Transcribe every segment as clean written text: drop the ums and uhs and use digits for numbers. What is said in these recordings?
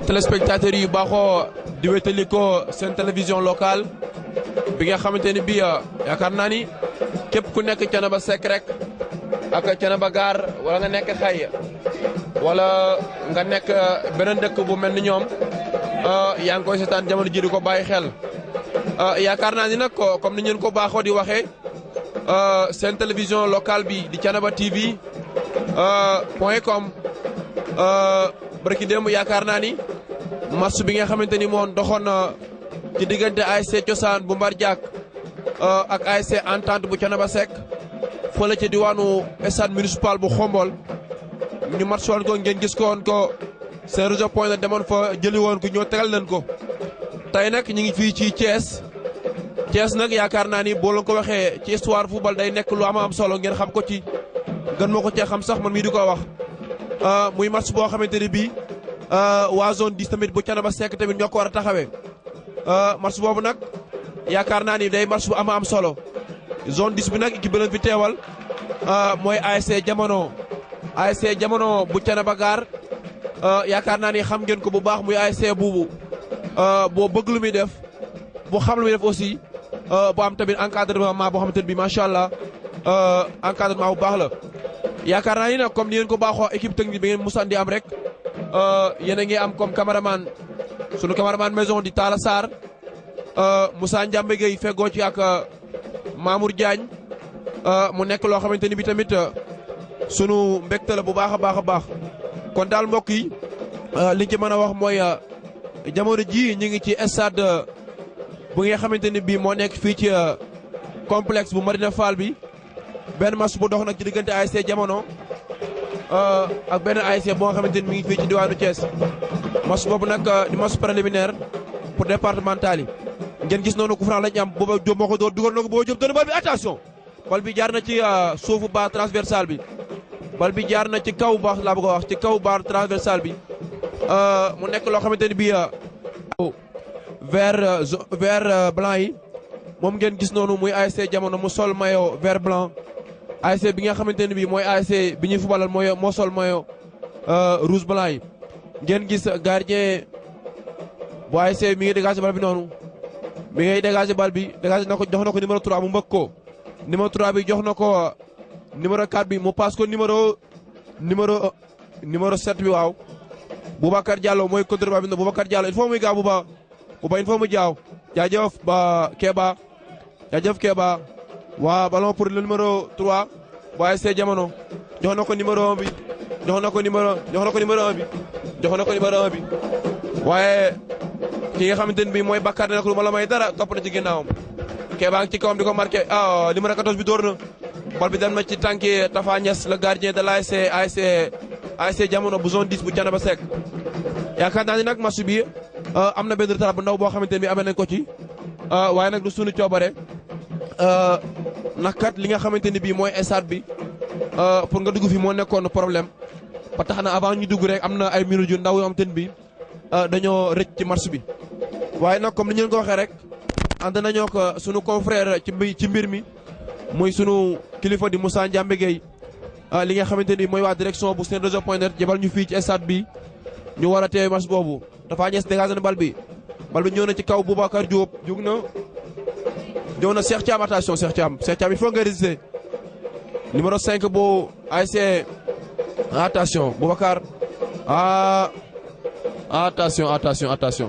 téléspectateurs yu baaxoo di wétali ko seen télévision locale bi nga xamante ni bii yaakaar naa ni képp ku nekk Thiénaba Seck rek ak Thiénaba Gare wala nga nekk xay wala nga nekk beneen dëkk bu mel ni ñoom yaa ngi koy seetaan jamono ji di ko bàyyi xel. yaakaar naa ni nag comme ni ngeen ko baaxoo di waxee seen télévision locale bi di Thiénaba TV .com barki démb yaakaar naa ni match bi nga xamante ni moom doxoon ci diggante ASC Cosaan bu Mbar Diak ak ASC Entente bu Thiénaba Seck fële ca diwaanu stade municipal bu Xombol ñu match woon ko ngeen gis ko woon ko seen réseau point la demoon fa jëli woon ko ñoo tegal leen ko. tey nag ñu ngi fii ci Thiès Thiès nag yaakaar naa ni boo leen ko waxee ci histoire football day nekk lu am solo ngeen xam ko ci gën moo ko cee xam sax man mii di ko wax. muy match boo xamante ni bii waa zone 10 tamit bu Thiénaba Seck tamit ñoo ko war a taxawee match boobu nag yaakaar naa ni day match bu am solo zone 10 bi nag équipe bi leen fi teewal mooy ASC Jamono bu Thiénaba Gare yaakaar naa ni xam ngeen ko bu baax muy ASC buubu boo bëgg lu muy def bu xam lu muy def aussi bu am tamit encadrement boo xamante ne bii macha allah encadrement bu baax la. yaakaar naa ni nag comme ni ngeen ko baaxoo équipe technique bi ngeen musaan di am rek yéen a ngi am comme caméraman sunu caméraman maison di Talla Sarr Moussa Ndiambe Gueye feggoo ci ak Mamour Diagne mu nekk loo xamante ni bi tamit sunu mbégte la bu baax a baax kon daal mbokk yi liñ ci mën a wax mooy jamono ji ñu ngi ci stade bu nga xamante ni bii moo nekk fii ci complexe bu Marina Fall bi. benn match bu dox nag ci diggante ASC Jamono ak benn ASC boo nga xamante ni mi ngi fii ci diwaanu Thiès match boobu nag di match préliminaire pour départemental yi ngeen gis noonu coup franc lañ am booba Diop moo ko door dugal na ko booba Diop doon bal bi attention bal bi jaar na ci suufu barre transversale bi bal bi jaar na ci kaw baax laa bëgg a wax ci kaw barre transversale bi mu nekk loo xamante ni bii vert blanc yi moom ngeen gis noonu muy ASC Jamono mu sol maillot vert blanc ASC bi nga xamante ne bii mooy ASC bi ñuy fubalal moo sol maillot rouge blanc yi ngeen gis gardien bu ASC mi ngi dégagé bal bi noonu mi ngay dégagé bal bi dégagé na ko jox na ko numéro 3 mu mbëkk ko numéro 3 bi jox na ko numéro 4 bi mu passe ko numéro 7 bi waaw Boubacar Diallo mooy contrôle bal bi noonu Boubacar Diallo il faut muy gaaw Bouba il faut mu jaaw jaajëf ba Kéba waa ballon pour le numéro 3 bu ASC Jamono jox na ko numéro 1 bi jox na ko numéro 1 bi waaye ki nga xamante ne bii mooy Bakar ne nag lu ma la may dara topp na ci ginnaawam Kéba ngi ci kawam di ko marqué numéro 14 bi dóor na bal bi dem na ci tànki Tafa Niass le gardien de ASC Jamono bu zone 10 bu Thiénaba Seck yaakaar naa ni nag match bi am na benn retard bu ndaw boo xamante ne bii amee nañ ko ci waaye nag du sunu coobare nag kat li nga xamante ni bii mooy stade bi pour nga dugg fi moo nekkoon problème ba tax na avant ñu dugg rek am na ay minutes yu ndaw yoo xamante ni bii dañoo rëcc ci match bi. waaye nag comme ni ñu leen ko waxee rek ànd nañoo ko sunu confrère ci mbir mi muy sunu kilifa di Moussa Ndiambe Gueye li nga xamante ni mooy waa direction bu seen réseau point net jëbal ñu fii ci stade bi ñu war a teew match boobu. dafa ñees dégagé na bal bi ñëw na ci kaw Boubacar Diop jug na ñëw na Cheikh Thiam attention Cheikh Thiam il faut nga résister numéro 5 bu ASC attention Boubacar attention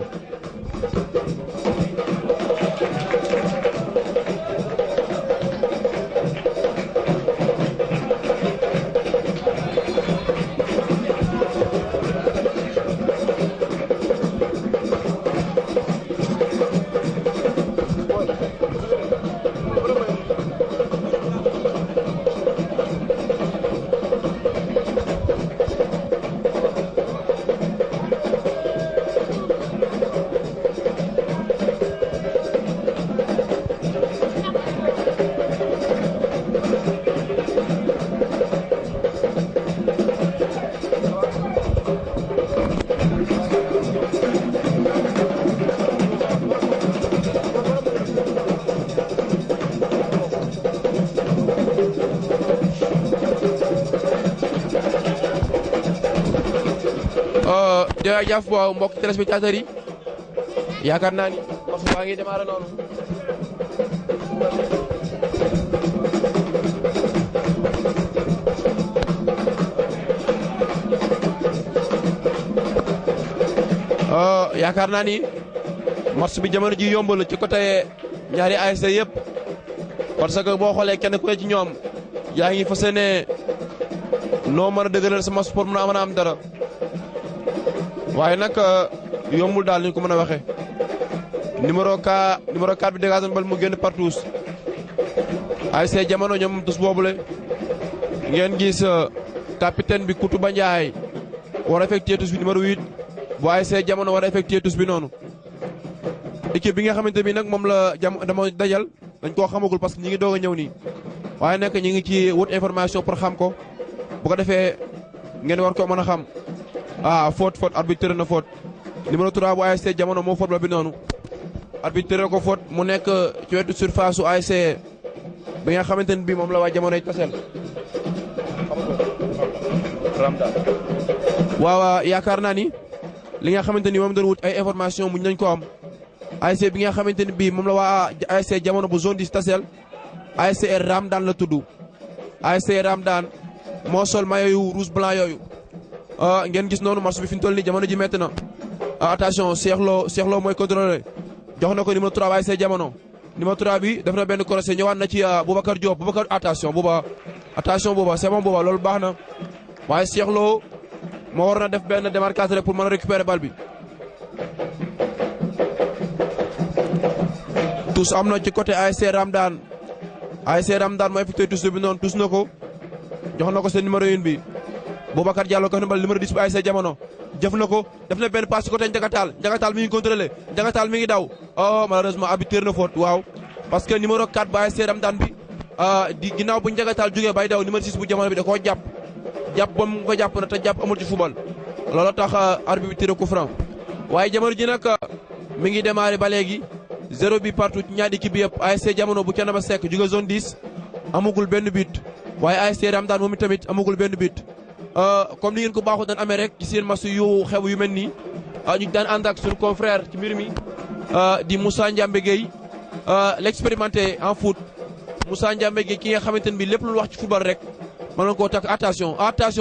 jërëjëf mbokk téléspectateurs yi yaakaar naa ni match baa ngi démarré noonu. yaakaar naa ni match bi jamono ji yombul ci côté ñaari ASC yëpp parce que boo xoolee kenn ku ne ci ñoom yaa ngi fas yéene noo mën a dëgëral sama sport mën a am dara waaye nag yombul daal ni ñu ko mën a waxee. numéro 4 bi dégagé bal mu génn partout ASC jamono ñoom tus boobule ngeen gis capitaine bi Koutouba Ndiaye war a effectuer tus bi numéro 8 bu ASC jamono war a effectuer tus bi noonu. équipe bi nga xamante bi nag moom la dama dajal dañ koo xamagul parce que ñi ngi doog a ñëw nii waaye nag ñi ngi ci wut information pour xam ko bu ko defee ngeen war ko mën a xam. faute arbitre na faute numéro 3 bu ASC jamono moo faute ba bi noonu arbitre ko faute mu nekk ci wetu surface su ASC bi nga xamante ne bii moom la waa jamonoy tasel. waaw yaakaar naa ni li nga xamante ni moom doon wut ay information muñ nañ ko am ASC bi nga xamante ni bii moom la waa ASC jamono bu zone 10 tasel ASC Ramdan la tudd ASC Ramdan moo sol maillot yu rouge blanc yooyu. ngeen gis noonu match bi fi ñu toll nii jamono ji métti na attention Cheikh Lo mooy contrôlé jox na ko numéro 3 ASC jamono numéro 3 bi def na benn croisé ñëwaat na ci Boubacar Diop attention Bouba c'est bon Bouba loolu baax na waaye Cheikh Lo moo war na def benn démarcation rek pour mën a récupérer bal bi. tous am na ci côté ASC Ramdan moo effectué tous bi noonu tous na ko jox na ko seen numéro 1 bi. Boubacar Diallo ko bal numéro 10 bu ASC jamono jëf na ko def na benn passe ci côté Njagatal mi ngi contrôlé Njagatal mi ngi daw malheureusement arbitre na faute waaw parce que numéro 4 bu ASC Ramdan bi di ginnaaw bu Njagatal jógee bay daw numéro 6 bu jamono bi da koo jàpp ba mu ko jàpp na te jàpp amul ci football loolu tax arbitre coup franc waaye jamono ji nag mi ngi démarré ba léegi 0 bi partout ci ñaari équipe yëpp ASC jamono bu Thiénaba Seck jóge zone 10 amagul benn but waaye ASC Ramdan moom tamit amagul benn but. comme ni ngeen ko baaxoo daan amee rek ci seen match yu xew yu mel nii ñu daan ànd ak suñu confrère ci mbir mi di Moussa Ndiambe Gueye l'expérimenté en foot Moussa Ndiambe Gueye ki nga xamante ne bii lépp lu wax ci football rek mën na koo takk attention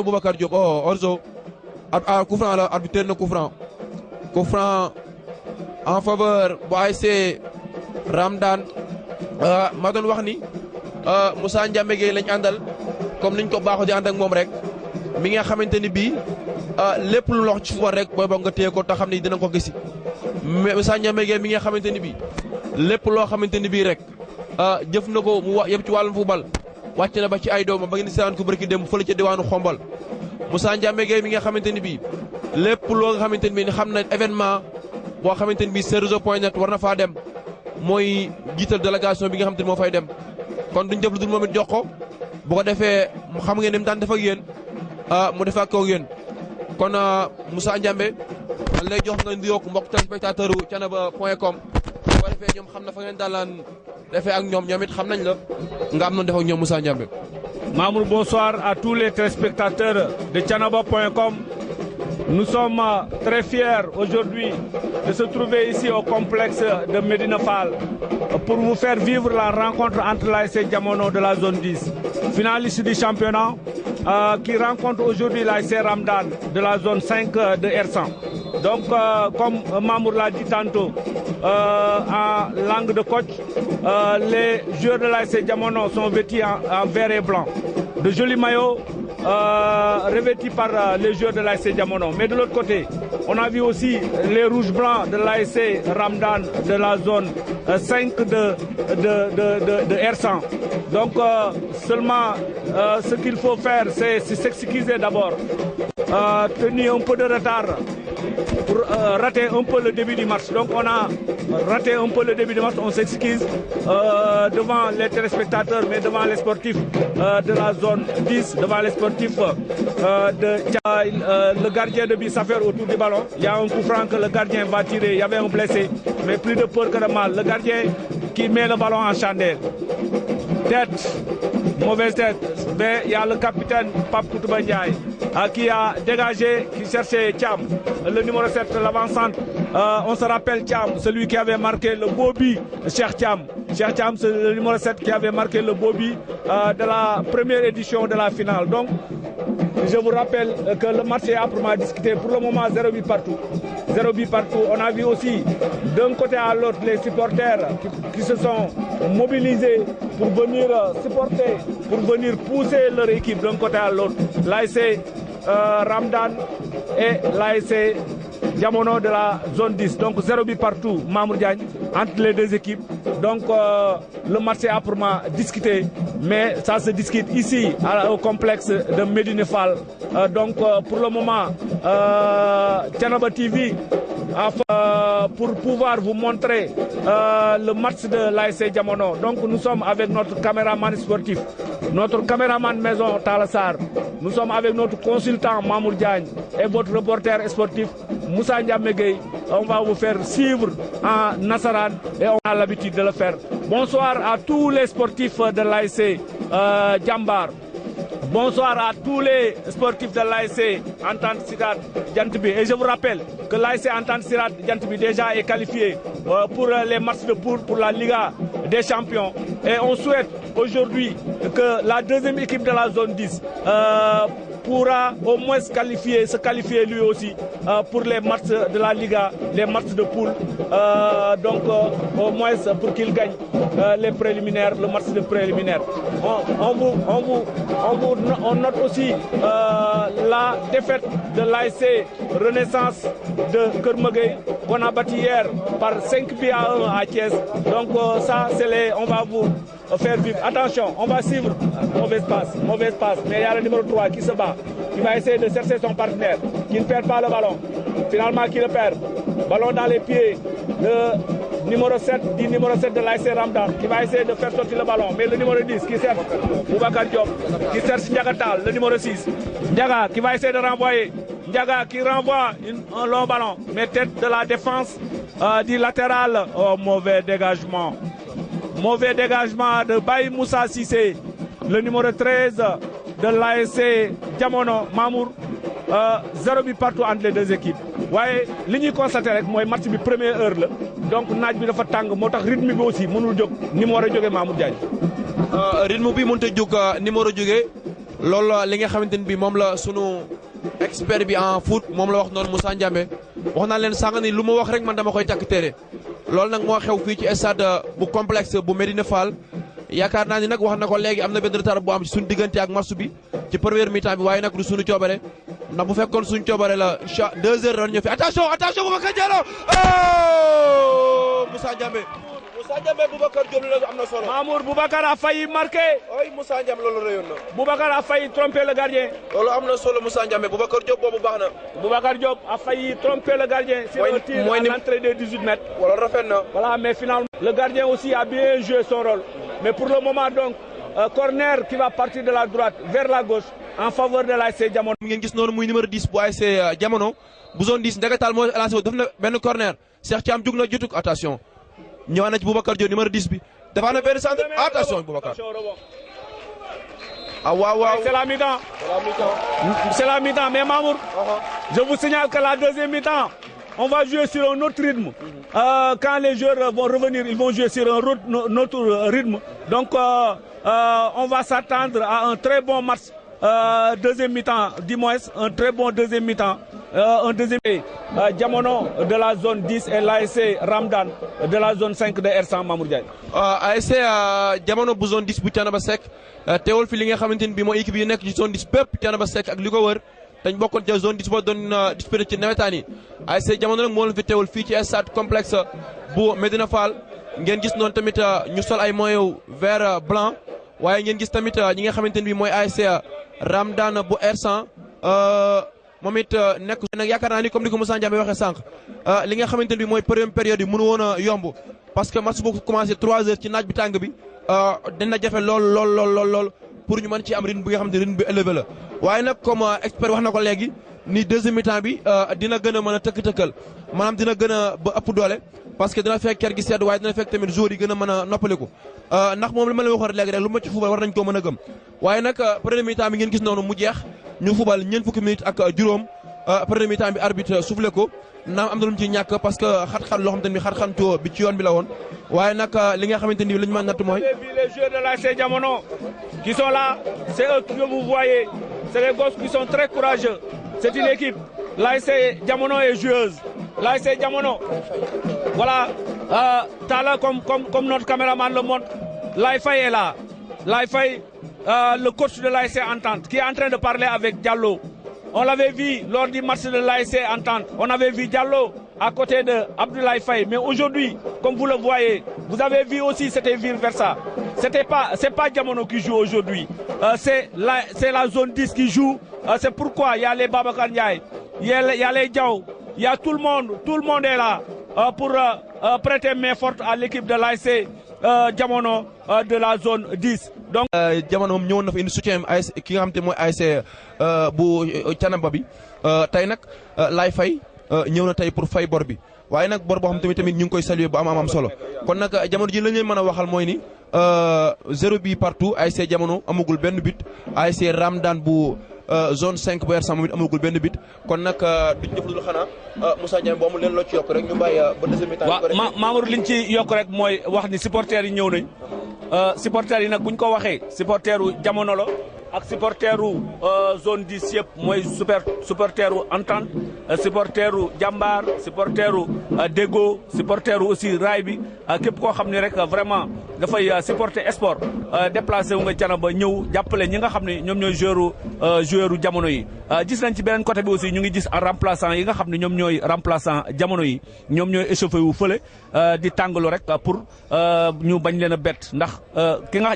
Boubacar Diop orzo coup franc la arbitre na coup franc en faveur bu ASC Ramdan ma doon wax ni Moussa Ndiambe Gueye lañ àndal comme niñ ko baaxoo di ànd ak moom rek. mi nga xamante ni bii lépp lu lox ci football rek booy boog nga téye ko te xam ni dina ko gisi mais Moussa Ndiambe Gueye mi nga xamante ni bii lépp loo xamante ni bii rek jëf na ko mu wax yëpp ci wàllum football wàcc na ba ci ay doomam ba ngeen di seetaan ko barki dem fële ca diwaanu Xombal Moussa Ndiambe Gueye mi nga xamante ni bii lépp loo nga xamante ni bii xam na événement boo xamante ni bii Serezo.net war na faa dem mooy jiital délégation bi nga xamante ni moo fay dem kon duñ def lu dul moom it jox ko bu ko defee mu xam ngeen ni mu daan def ak yéen mu def ak yéen kon Moussa Ndiambe man lay jox nga nuyoo mbokk téléspectateur u Thiénaba.com bu ko defee ñoom xam na fa ngeen daalaan defee ak ñoom it xam nañ la nga am noonu def ak ñoom Moussa Ndiambe. Mamour, bonsoir à tous les téléspectateurs de Thiénaba.com. Nous sommes très fiers aujourd'hui de se trouver ici au complexe de Médina Fall pour vous faire vivre la rencontre entre l'ASC Jamono de la zone 10, finaliste du championnat, qui rencontre aujourd'hui l'ASC Ramdan de la zone 5 de R100. Donc, comme Mamour l'a dit tantôt, en langue de coach, les joueurs de l'ASC Jamono sont vêtus en vert et blanc. De jolis maillots revêtis par les joueurs de l'ASC Jamono. Mais de l'autre côté, on a vu aussi les rouges blancs de l'ASC Ramdan de la zone 5 de R100. Donc seulement ce qu'il faut faire, c'est s'excuser d'abord, tenir un peu de retard pour rater un peu le début du match. Donc on a raté un peu le début du match, on s'excuse devant les téléspectateurs, mais devant les sportifs de la zone 10, devant les sportifs le gardien de but s'affaire autour du ballon. Il y a un coup franc que le gardien va tirer, il y avait un blessé, mais plus de peur que de mal. Le gardien qui met le ballon en chandelle. Tête, mauvaise tête, mais il y a le capitaine Pape Koutouba Ndiaye qui a dégagé, qui cherchait Thiam, le numéro 7, l'avant-centre. On se rappelle Thiam, celui qui avait marqué le beau but, Cheikh Thiam. Cheikh Thiam, c'est le numéro 7 qui avait marqué le beau but de la première édition de la finale. Donc, je vous rappelle que le match est âprement discuté. Pour le moment, 0 but partout. 0 but partout. On a vu aussi d'un côté à l'autre les supporters qui se sont mobilisés pour venir supporter, pour venir pousser leur équipe d'un côté à l'autre. L'ASC Ramdan et l'ASC Diamono de la zone 10. Donc 0 but partout, Mamour Diagne, entre les deux équipes. Donc le match est âprement discuté, mais ça se discute ici au complexe de Médina Fall. Donc pour le moment, Thiénaba TV, pour pouvoir vous montrer le match de l'ASC Diamono. Donc nous sommes avec notre caméraman sportif, notre caméraman maison Talassar. Nous sommes avec notre consultant Mamour Diagne et votre reporter sportif Moussa Ndiamegei. On va vous faire suivre en Nassaran et on a l'habitude de le faire. Bonsoir à tous les sportifs de l'ASC Djambar. Bonsoir à tous les sportifs de l'ASC Entente Sirat Djantbi. Et je vous rappelle que l'ASC Entente Sirat Djantbi déjà est qualifié pour les matchs de poule pour la Liga des champions. Et on souhaite aujourd'hui que la deuxième équipe de la zone 10 pourra au moins se qualifier lui aussi pour les matchs de la Liga, les matchs de poule. Donc au moins pour qu'il gagne les préliminaires, le match de préliminaire. On note aussi la défaite de l'ASC Renaissance de Kermegay qu'on a battu hier par 5 buts à 1 à Thiès. Donc ça, on va vous faire vivre. Attention, on va suivre. Mauvaise passe. Mais il y a le numéro 3 qui se bat, qui va essayer de chercher son partenaire, qui ne perd pas le ballon. Finalement, qui le perd. Ballon dans les pieds de numéro 7, du numéro 7 de l'ASC Ramdan, qui va essayer de faire sortir le ballon. Mais le numéro 10 qui cherche Boubacar Diop, qui cherche Ndiaga Tal, le numéro 6. Ndiaga qui va essayer de renvoyer. Ndiaga qui renvoie un long ballon. Mais tête de la défense du latéral. Oh, mauvais dégagement. Mauvais dégagement de Baye Moussa Sissé, le numéro 13 de l'ASC Diamono Mamour. 0 but partout entre les deux équipes. waaye li ñuy constaté rek mooy match bi première heure la donc naaj bi dafa tàng moo tax rythme bi aussi mënul jóg ni mu war a jógee Mamour Diagne. rythme bi mënut a jóg ni mu war a jógee loolu li nga xamante ni bi moom la sunu expert bi en foot moom la wax noonu Moussa Ndiamé wax naa leen sànq ni lu ma wax rek man dama koy takk téere loolu nag moo xew fii ci stade bu complexe bu Médina Fall. yaakaar naa ni nag wax na ko léegi am na benn retard bu am ci suñu diggante ak match bi ci première mi-temps bi waaye nag du suñu coobare ndax bu fekkoon suñu coobare la 2 heures doon ñëw fi attention Boubacar Diallo oh Moussa Ndiamé Boubacar Diop loolu am na solo. Mamour Boubacar a failli marquer. oui Moussa Ndiamé loolu rëyoon na. Boubacar a failli tromper le gardien. loolu am na solo Moussa Ndiamé Boubacar Diop boobu baax na. Boubacar Diop a failli tromper le gardien. sur un tir à l'entrée des 18 mètres. wala rafet na. Voilà, mais finalement le gardien aussi a bien joué son rôle. Mais pour le moment donc corner qui va partir de la droite vers la gauche en faveur de l'ASC Diamono. ngeen gis noonu muy numéro 10 bu ASC Diamono bu zone 10 Ndiaga Tall moo lancé def na benn corner Cheikh Thiam jug na jotu ko attention ñëwaat na ci Boubacar Diop numéro 10 bi dafa na benn centre attention Boubacar. Ah waaw. C'est la mi-temps. C'est la mi-temps mais Mamour. Je vous signale que la deuxième mi-temps on va jouer sur un autre rythme. Quand les joueurs vont revenir, ils vont jouer sur un autre rythme. Donc, on va s'attendre à un très bon match. Deuxième mi-temps, du moins, un très bon deuxième mi-temps. Un deuxième Diamono de la zone 10 et l'ASC Ramdan de la zone 5 de R100 Mamour Diagne. ASC Diamono bu zone 10 bu Thiénaba Seck teewul fi li nga xamante ni bii mooy équipe yi nekk ci zone 10 bépp Thiénaba Seck ak li ko wër. dañ bokkoon ca zone 10 boo doon disputé ci nawetaan yi ASC Diamono nag moo leen fi teewul fii ci stade complexe bu Médina Fall ngeen gis noonu tamit ñu sol ay maillot vert blanc waaye ngeen gis tamit ñi nga xamante ne bii mooy ASC Ramdan bu R100 moom it nekk nag yaakaar naa ni comme ni ko Moussa Ndiamé waxee sànq li nga xamante ne bii mooy première période yi mënu woon a yomb parce que match bu commencé 3 heures ci naaj bi tàng bi dina jafe lool pour ñu mën ci am rythme bi nga xam ne rythme bi élevé la waaye nag comme expert wax na ko léegi ni deuxième mi-temps bi dina gën a mën a tëkk-tëkkal maanaam dina gën a ba ëpp doole parce que dina fekk ker gi sedd waaye dina fekk tamit joueurs yi gën a mën a noppaliku ndax moom li ma la waxoon léegi rek lu ma ci football war nañ koo mën a gëm waaye nag premier mi-temps bi ngeen gis noonu mu jeex ñu fubal ñeent fukki minutes ak juróom premier mi-temps bi arbitre soufflé ko naam am na lu mu ci ñàkk parce que xat-xat loo xamante ni xat-xantoo bi ci yoon bi la woon waaye nag li nga xamante ni li ñu mën natt mooy. Les joueurs de l'ASC Diamono qui sont là, c'est eux que vous voyez, c'est les gosses qui sont très courageux. C'est une équipe. L'ASC Diamono est joueuse. L'ASC Diamono, voilà, Tala comme notre caméraman le montre, Laïfaï est là. Laïfaï, le coach de l'ASC Entente, qui est en train de parler avec Diallo. On l'avait vu lors du match de l'ASC Entente. On avait vu Diallo à côté de Abdoulaye Faye. Mais aujourd'hui, comme vous le voyez, vous avez vu aussi, c'était vice-versa. C'est pas Diamono qui joue aujourd'hui. C'est la zone 10 qui joue. C'est pourquoi il y a les Babacar Ndiaye, il y a les Diaw, il y a tout le monde est là pour prêter main forte à l'équipe de l'ASC Diamono de la zone 10. Donc Diamono moom ñëwoon na fa indi soutien ASC ki nga xam te mooy ASC bu Thiénaba bi tey nag Laye Faye ñëw na tey pour fay bor bi waaye nag bor boo xam tamit ñu ngi koy saluer bu am solo kon nag jamono ji lañ leen mën a waxal mooy ni 0 bi partout ASC Diamono amagul benn but ASC Ramdan bu zone 5 bu R100 moom it amagul benn bit kon nag duñ def lu xanaa Moussa Ndiaye boo amul leen loo ci yokk rek ñu bàyyi ba deuxième mi-temps. waaw Mamadou liñ ci yokk rek mooy wax ni supporters yi ñëw nañ supporters yi nag buñ ko waxee supporteru Diamono la ak supporteru zone 10 yëpp mooy supporteru Entente supporteru Jambar supporteru Déggo supporteru aussi raay bi képp koo xam ne rek vraiment dafay supporter sport déplacé wu nga Thiénaba ñëw jàppale ñi nga xam ne ñoom ñooy joueuru Diamono yi. gis nañ ci beneen côté bi aussi ñu ngi gis en remplaçant yi nga xam ne ñoom ñooy remplaçant Diamono yi ñoom ñooy échauffé wu fële di tàngalu rek pour ñu bañ leen a bett ndax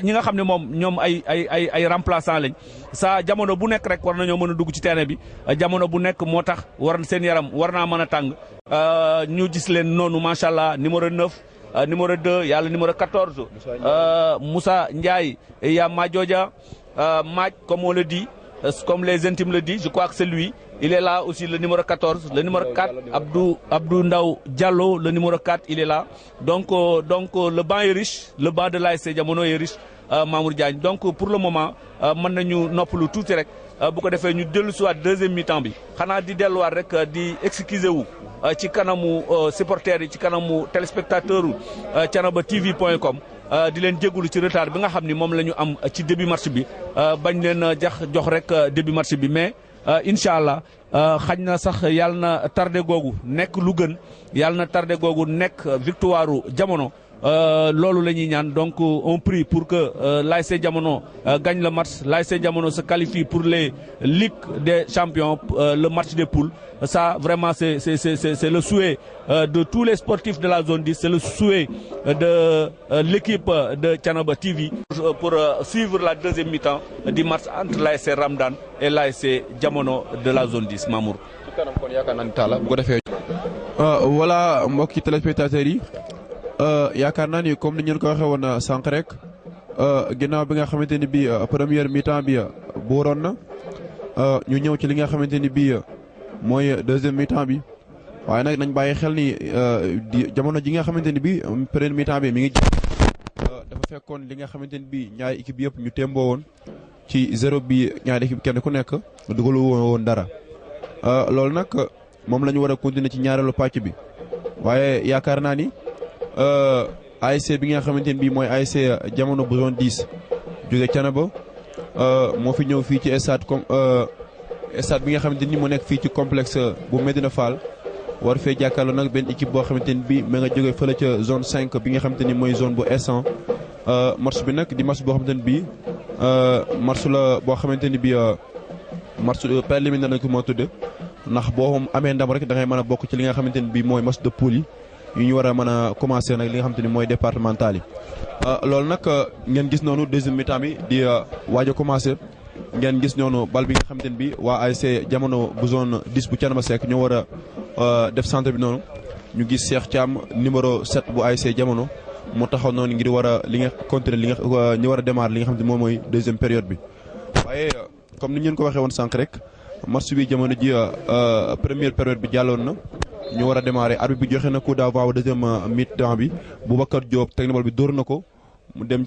ñi nga xam ne moom ñoom ay remplaçant lañ sa jamono bu nekk rek war nañoo mën a dugg ci terrain bi jamono bu nekk moo tax seen yaram war naa mën a tàng ñu gis leen noonu macha allah numéro 9 numéro 2 yàlla numéro 14 Moussa Ndiaye et ya Madjodia Madj comme on le dit comme les intimes le disent je crois que c'est lui il est là aussi le numéro 14 le numéro 4 Abdou Ndaw Diallo le numéro 4 il est là donc le banc est riche le banc de l'ASC Diamono est riche Mamour Diagne donc pour le moment mën nañu noppalu tuuti rek bu ko defee ñu dellu si waat deuxième mi-temps bi xanaa di delluwaat rek di excuser wu ci kanamu supporters yi ci kanamu téléspectateur u Thiénaba TV.com di leen jégalu ci retard bi nga xam ni moom la ñu am ci début match bi bañ leen jox rek début match bi mais incha allah xañ na sax yàlla na tardé googu nekk lu gën yàlla na tardé googu nekk victoire u Diamono loolu la ñuy ñaan donc on prie pour que l'ASC Diamono gagne le match l'ASC Diamono se qualifie pour les Ligues des champions le match des poules ça vraiment c'est le souhait de tous les sportifs de la zone 10 c'est le souhait de l'équipe de Thiénaba TV pour suivre la deuxième mi-temps du match entre l'ASC Ramdan et l'ASC Diamono de la zone 10 Mamour. ci kanam kon yaakaar naa ni Talla bu ko defee. voilà mbokki téléspectateurs yi. yaakaar naa ni comme ni ñu ko waxee woon sànq rek ginnaaw bi nga xamante ni bii première mi-temps bi booroon na ñu ñëw ci li nga xamante ni bii mooy deuxième mi-temps bi waaye nag nañ bàyyi xel ni jamono ji nga xamante ni bii première mi-temps bi mi ngi dafa fekkoon li nga xamante ni bii ñaari équipe yëpp ñu témboo woon ci 0 bi ñaari équipe kenn ku nekk dugalu woon dara loolu nag moom la ñu war a continuer ci ñaareelu pàcc bi waaye yaakaar naa ni. ASC bi nga xamante ne bii mooy ASC Diamono bu zone 10 jóge Thiénaba moo fi ñëw fii ci stade stade bi nga xamante ni mu nekk fii ci complexe bu Medina Fall war fee jàkkaarloo nag benn équipe boo xamante ni bii ma nga jóge fële ca zone 5 bi nga xamante ni mooy zone bu R100 match bi nag di match boo xamante ni bii match la boo xamante ni bii match préliminaire nañ ko moo tudde ndax boo amee ndam rek da ngay mën a bokk ci li nga xamante ni bii mooy match de poule yi ñu war a mën a commencer nag li nga xamante ni mooy départemental yi loolu nag ngeen gis noonu deuxième mi-temps bi di waaj a commencer ngeen gis noonu bal bi nga xamante ni bi waa ASC Diamono bu zone 10 bu Thiénaba Seck ñoo war a def centre bi noonu ñu gis Cheikh Thiam numéro 7 bu ASC Diamono mu taxaw noonu ngir war a li nga continuer li nga ñu war a démarrer li nga xamante ni moom mooy deuxième période bi waaye comme ni ngeen ko waxee woon sànq rek match bi jamono ji première période bi jàlloon na ñu war a démarrer arbitre bi joxe na coup d'envoi deuxième mi-temps bi Boubacar Diop teg na bal bi dóor na ko mu dem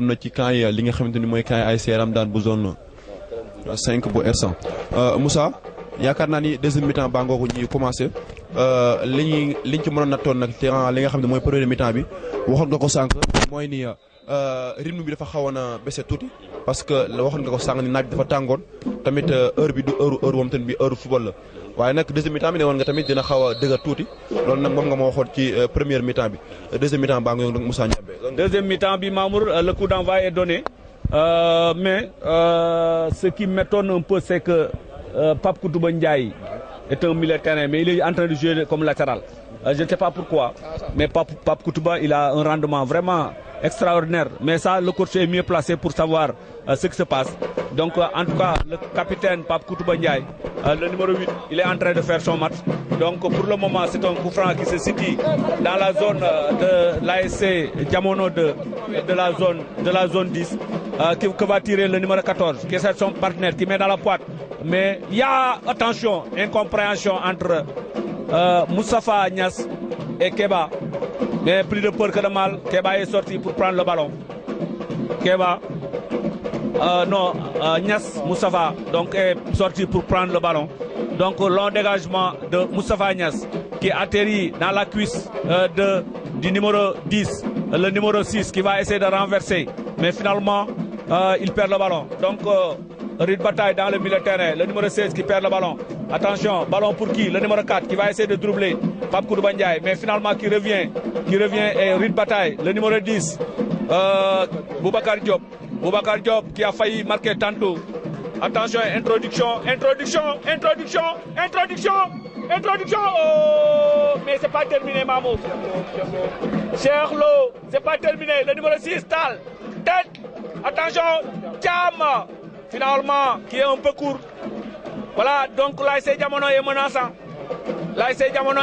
na ci camp yi li nga xamante ni mooy camp yi ASC Ramdan bu zone 5 bu R100 Moussa yaakaar naa ni deuxième mi-temps baa ngoogu ñuy commencé liñ ci mënoon nattoon nag te li nga xam ne mooy premier mi-temps bi waxoon nga ko sànq mooy ni rythme bi dafa xawoon a baissé tuuti parce que waxoon nga ko sànq ni naaj bi dafa tàngoon tamit heure bi du heure moom tamit bi heure football la waaye nag deuxième mi-temps bi ne woon nga tamit dina xaw a dëgër tuuti loolu nag moom nga ma waxoon ci première mi-temps bi deuxième mi-temps baa ngoogu nag Moussa Ndiambé. Deuxième mi-temps bi Mamour le coup d'envoi est donné mais ce qui m'étonne un peu c'est que Pape Koutouba Ndiaye est un milieu de terrain, mais il est en train de jouer comme latéral. Je ne sais pas pourquoi, mais Pape Koutouba, il a un rendement vraiment extraordinaire. Mais ça, le coach est mieux placé pour savoir ce qui se passe. Donc, en tout cas, le capitaine Pape Koutouba Ndiaye, le numéro 8, il est en train de faire son match. Donc, pour le moment, c'est un coup franc qui se situe dans la zone de l'ASC Diamono de la zone 10, que va tirer le numéro 14, qui est son partenaire, qui met dans la pointe. Mais il y a, attention, incompréhension entre Moustapha Niass et Keba. Mais plus de peur que de mal, Keba est sorti pour prendre le ballon. Keba, Niass Moustapha donc, est sorti pour prendre le ballon. Donc long dégagement de Moustapha Niass qui atterrit dans la cuisse du numéro 10, le numéro 6 qui va essayer de renverser. Mais finalement, il perd le ballon. Donc, rythme bataille dans le milieu de terrain. Le numéro 16 qui perd le ballon. Attention, ballon pour qui? Le numéro 4 qui va essayer de troubler Pape Koutouba Ndiaye. Mais finalement, qui revient et rythme bataille. Le numéro 10, Boubacar Diop. Boubacar Diop qui a failli marquer tantôt. Attention, introduction. Oh, mais c'est pas terminé, Mamou. Cherlo, c'est pas terminé. Le numéro 6, Tal. Tête. Attention, Thiam. Finalement, qui est un peu court. Voilà, donc l'ASC Diamono est menaçant. L'ASC Diamono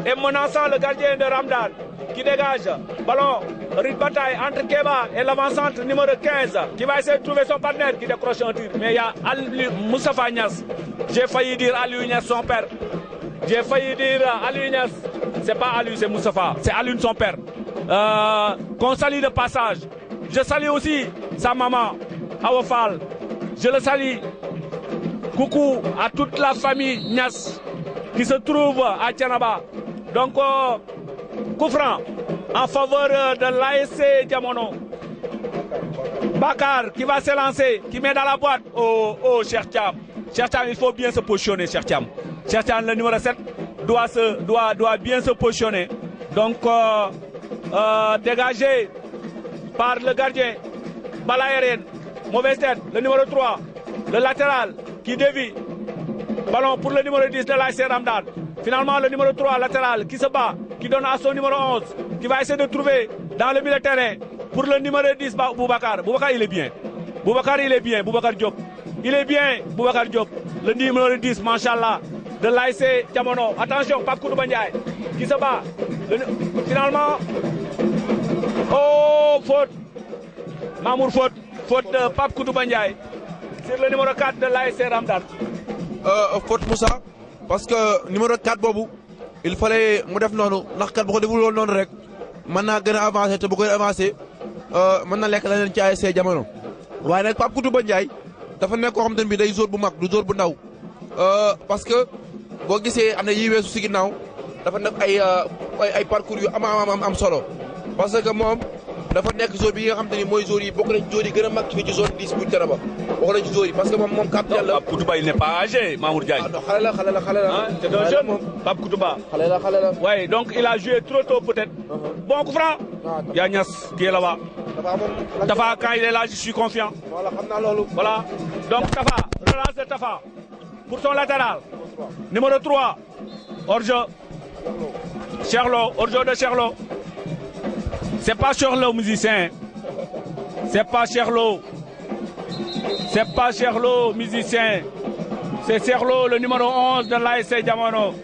est menaçant le gardien de Ramdan qui dégage. Ballon, rythme bataille entre Keba et l'avant-centre numéro 15 qui va essayer de trouver son partenaire qui décroche un tir. Mais il y a Moustapha Niass. J'ai failli dire Aliou Niass, son père. J'ai failli dire Aliou Niass. C'est pas Aliou, c'est Moustapha. C'est Aliou, son père. Qu'on salue de passage. Je salue aussi sa maman, Awofal. Je le salue. Coucou à toute la famille Niass qui se trouve à Thiénaba. Donc, coup franc en faveur de l'ASC Diamono. Bakar qui va se lancer, qui met dans la boîte. Oh, Cheikh Thiam. Cheikh Thiam, il faut bien se positionner, Cheikh Thiam. Cheikh Thiam, le numéro 7, doit bien se positionner. Donc, dégagé par le gardien. Balle aérienne. Mauvaise tête. Le numéro 3. Le latéral qui dévie. Ballon pour le numéro 10 de l'ASC Ramdan. Finalement, le numéro 3, latéral, qui se bat, qui donne à son numéro 11, qui va essayer de trouver dans le milieu de terrain pour le numéro 10, Boubacar. Boubacar, il est bien. Boubacar Diop. Il est bien, Boubacar Diop. Le numéro 10, Manchallah, de l'ASC Diamono. Attention, Pape Koutouba Ndiaye, qui se bat. Finalement, oh, faute. Mamour, faute de Pape Koutouba Ndiaye sur le numéro 4 de l'ASC Ramdan. Faute Moussa, parce que numéro 4 bobu il fallait mu def noonu ndax kat bu ko deful woon noonu rek mën naa gën a avancé te bu koy avancé mën na lekk leneen ci ASC Diamono. waaye nag Pape Koutouba Ndiaye dafa nekk koo xam te ne bii day zone bu mag du zone bu ndaw parce que boo gisee am na yi weesu si ginnaaw dafa nekk ay parcours yu am solo parce que moom dafa nekk zone bi nga xam te ni mooy zone yi bokk nañ zone yi gën a mag fii ci zone 10 bu Thiénaba bokk nañ ci zone yi parce que moom capitaine la. Pape Koutouba il n'est pas âgé, Mamour Diagne. Ah non, xale la. C'est un jeune, Pape Koutouba. xale la. Oui, donc il a joué trop tôt peut-être. Bon coup franc. Il y a Niass qui est là-bas. Tafa, quand il est là, je suis confiant. Voilà, xam naa loolu. Voilà. Donc Tafa, relance de Tafa pour son latéral. Numéro 3, hors-jeu. Cherlo, hors-jeu de Cherlo. C'est pas Cherlo musicien. C'est pas Cherlo musicien. C'est Cherlo, le numéro 11 de l'ASC Diamono.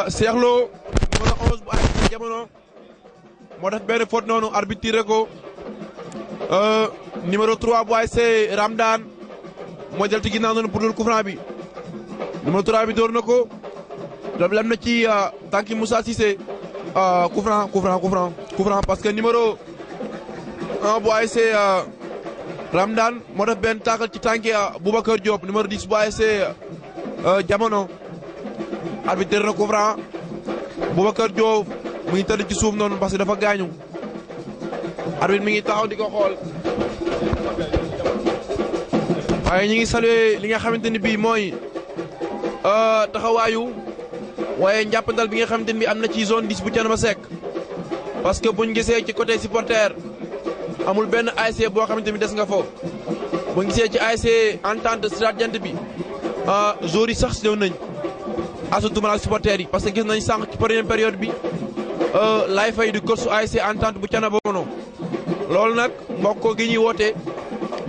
Cherlo, numéro 11 bu ASC Diamono. moo def benn faute noonu arbitre tiré ko. Numéro 3 bu ASC Ramdan moo jël ci ginnaaw noonu pour dul coup franc bi. Numéro 3 bi door na ko. loolu am na ci tànki Moussa Cissé. Coup franc parce que numéro bu ASC Ramdan moo def benn taakal ci tànki Boubacar Diop numéro 10 bu ASC Jamono arbitre na coup franc Boubacar Diop mu ngi tëdd ci suuf noonu parce que dafa gaañu arbitre mi ngi taxaw di ko xool waaye ñi ngi saluer li nga xamante ni bii mooy taxawaayu waaye njàppandal bi nga xamante ni bii am na ci zone 10 bu Thiénaba Seck parce que buñ gisee ci côté supporter amul benn ASC boo xamante ni des nga foofu buñ gisee ci ASC entente Stade Jant bi joueurs yi sax ñëw nañ asutuma ak supporters yi parce que gis nañ sànq ci première période bi Laye Faye di coach ASC entente bu Thiénaba mono loolu nag mbokk gi ñuy woote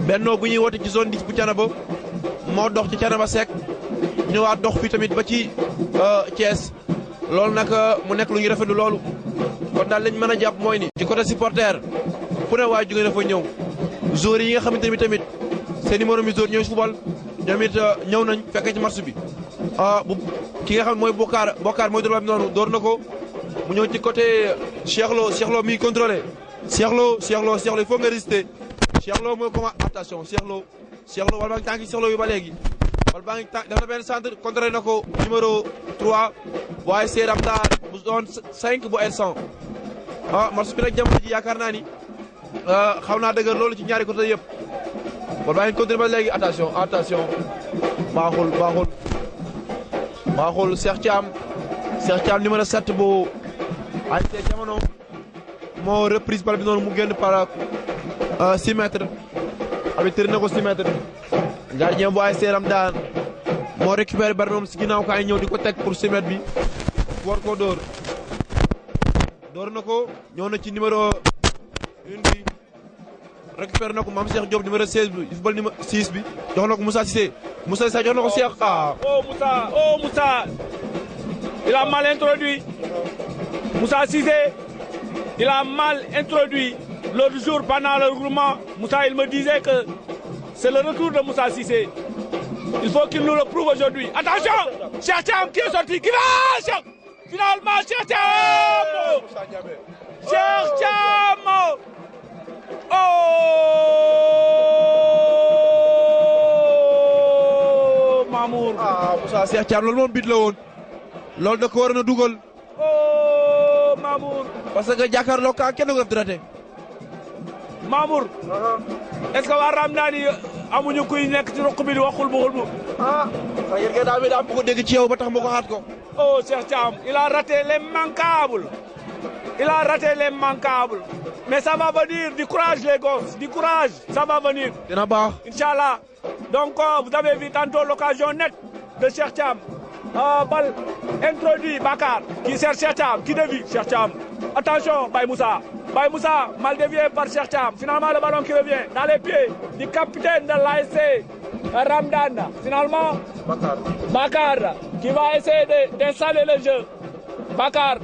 bennoo bu ñuy woote ci zone 10 bu Thiénaba moo dox ci Thiénaba Seck ñëwaat dox fi tamit ba ci Thiès loolu nag mu nekk lu ñu rafetlu loolu kon daal lañ mën a jàpp mooy ni ci côté supporter fu ne waaye jóge dafa ñëw joueurs yi nga xamante ni tamit seen numéro mi joueur ñooy football ñoom it ñëw nañ fekkee ci match bi bu ki nga xam mooy Bokar mooy door noonu door na ko mu ñëw ci côté Cheikh Lo mi contrôlé Cheikh Lo il faut nga résister Cheikh Lo mooy comment attention Cheikh Lo wala baa ngi tànki Cheikh Lo yu ba léegi wala baa ngi tànk def na benn centre contrôlé na ko numéro 3 waaye see Ramdan bu zone 5 bu R100 match bi nag jamono ji yaakaar naa ni xaw naa dëgër loolu ci ñaari côté yëpp wala baa ngi continué ba léegi attention baaxul Cheikh Thiam numéro 7 bu ASC Jamono moo reprise bal bi noonu mu génn par 6 mètres arbitre na ko 6 mètres gardien bu ASC Ramdan moo récupéré bal moom si ginnaaw kaay ñëw di ko teg pour 6 mètres bi war koo door na ko ñëw na ci numéro 1 bi récupéré na ko Mame Cheikh Diop numéro 16 bi football numéro 6 bi jox na ko Moussa Cissé jox na ko Cheikh Moussa il a mal introduit Moussa Cissé il a mal introduit l'autre jour pendant le regroupement. Moussa il me disait que c'est le retour de Moussa Cissé. Il faut qu'il nous le prouve aujourd'hui. Attention, Cheikh Thiam qui est sorti, qui va finalement Cheikh Thiam. Cheikh Thiam. Mamour. Moussa Cheikh Thiam loolu moom bit la woon loolu da ko war na dugal. Mamour. parce que jàkkaarloo ka kenn du ko def Mamour. est-ce que waa Ramdan yi amuñu kuy nekk ci ruq bi di waxul bu xul bu. yéen kay daal daa bëgg dégg ci yow ba tax ma ko xaat ko. Cheikh Thiam il a raté l'immanquable. Mais ça va venir, du courage les gosses, du courage, ça va venir. dina baax. Inch'Allah. Donc vous avez vu tantôt l'occasion nette de Cheikh Thiam. Balle introduit Bakar qui sert Cheikh Thiam, qui dévie Cheikh Thiam. Attention Baye Moussa, mal dévié par Cheikh Thiam. Finalement le ballon qui revient dans les pieds du capitaine de l'ASC Ramdan. Finalement Bakar qui va essayer d'installer le jeu. Bakar.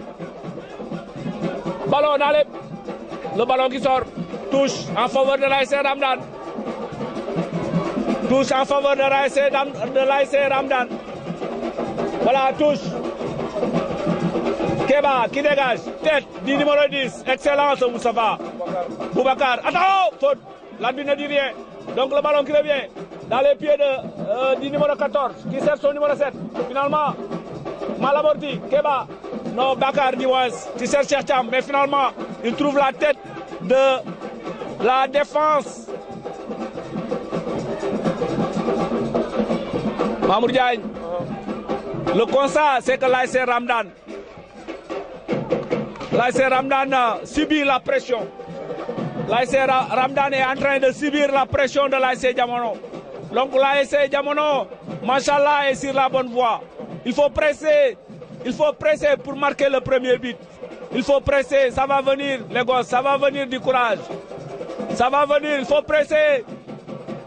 Ballon dans le ballon qui sort. Touche en faveur de l'ASC Ramdan. Touche en faveur de l'ASC Ramdan. Voilà, touche. Keba qui dégage. Tête du numéro 10. Excellence Moustapha. Boubacar. Attends, faute. L'arbitre ne dit rien. Donc le ballon qui revient dans les pieds du numéro 14 qui sert son numéro 7. Finalement, Malaborti, Keba. Non, Bakar Diwas qui sert Cheikh Thiam. Mais finalement, il trouve la tête de la défense. Mamour Diagne. Le constat, c'est que l'ASC Ramdan subit la pression. L'ASC Ramdan est en train de subir la pression de l'ASC Jamono. Donc l'ASC Jamono, machallah, est sur la bonne voie. Il faut presser pour marquer le premier but. Il faut presser, ça va venir les gosses, ça va venir du courage. Ça va venir, il faut presser.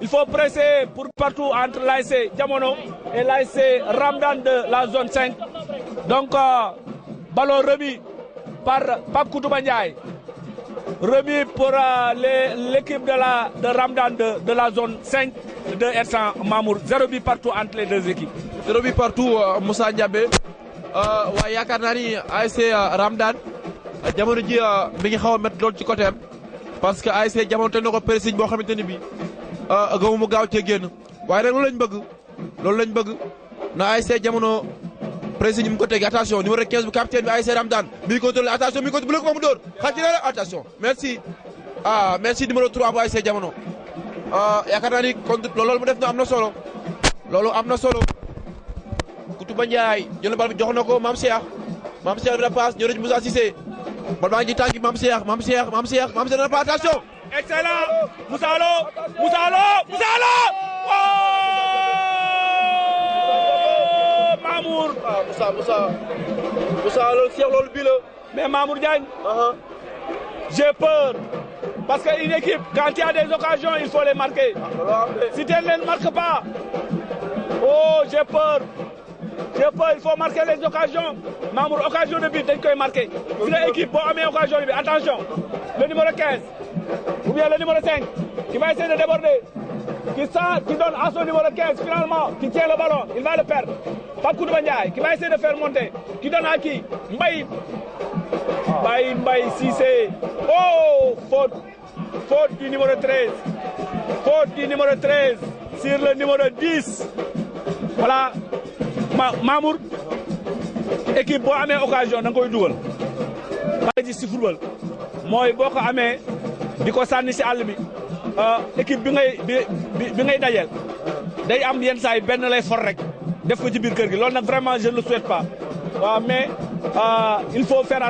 Il faut presser pour partout entre l'ASC Jamono et l'ASC Ramdan de la zone 5. Donc, ballon remis par Pape Koutouba Ndiaye. Remis pour l'équipe de Ramdan de la zone 5 de R100 Mamour. 0 but partout entre les deux équipes. 0 but partout, Moussa Ndiabé. waaye yaakaar naa ni ASC Ramdan jamono ji mi ngi xaw a métti lool ci côté am parce que ASC Jamono te na ko pressing boo xamante ni bii gamu mu gaaw cee génn waaye nag loolu lañ bëgg na ASC Jamono pressing ñu mu ko tegi attention numéro 15 bu capitaine bi ASC Ramdan mi ngi contrôlé attention mi ngi contrôlé bu mu dóor xaj ci la attention merci numéro 3 bu ASC Jamono yaakaar naa ni kon loolu mu def na am na solo Koutouba Ndiaye jël bal bi jox na ko Mame Cheikh dina passe ñëw na ci Moussa Cissé bal baa ngi tànki Mame Cheikh dina passe attention excellent Moussa Lo oh Mamour Moussa Lo Cheikh loolu bii la mais Mamour Diagne j'ai peur parce que une équipe quand il y a des occasions il faut les marquer si tu ne les marques pas oh j'ai peur il faut marquer les occasions Mamour occasion de but dañ koy marquer si la équipe boo amee occasion bi attention le numéro 15 ou bien le numéro 5 qui va essayer de déborder qui donne à son numéro 15 finalement qui tient le ballon il va le perdre Pape Koutouba Ndiaye qui va essayer de faire monter qui donne à qui Mbaye Cissé oh faute du numéro 13 sur le numéro 10 voilà Mamour équipe boo amee occasion da nga koy dugal maa ngi ci football mooy boo ko amee di ko sànni si àll bi équipe bi ngay dajeel day am yenn saa yi benn lay for rek def ko ci biir kër gi loolu nag vraiment je ne le souhaite pas waaw mais il faut faire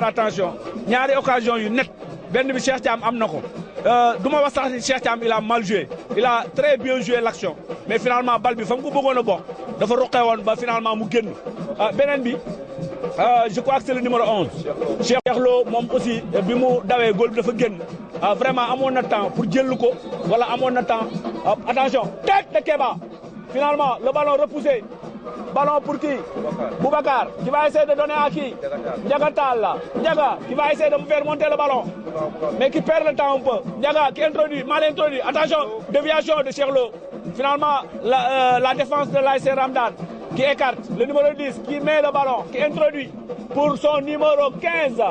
attention ñaari occasion yu net benn bi Cheikh Thiam am na ko du ma wax sax ni Cheikh Thiam il a mal joué il a très bien joué l'action mais finalement bal bi fa mu ko bëggoon a bokk dafa ruqee woon ba finalement mu génn beneen bi je crois que c'est le numéro 11 Cheikh Lo moom aussi bi mu dawee góol bi dafa génn vraiment amoon na temps pour jël ko wala amoon na temps attention tête de Keba finalement le ballon repoussé ballon pour qui Boubacar qui va essayer de donner à qui Ndiaga Tall Ndiaga qui va essayer de me faire monter le ballon mais qui perd le temps un peu Ndiaga qui introduit mal introduit attention déviation de Cheikh Lo finalement la défense de l'ASC Ramdan qui écarte le numéro 10 qui met le ballon qui introduit pour son numéro 15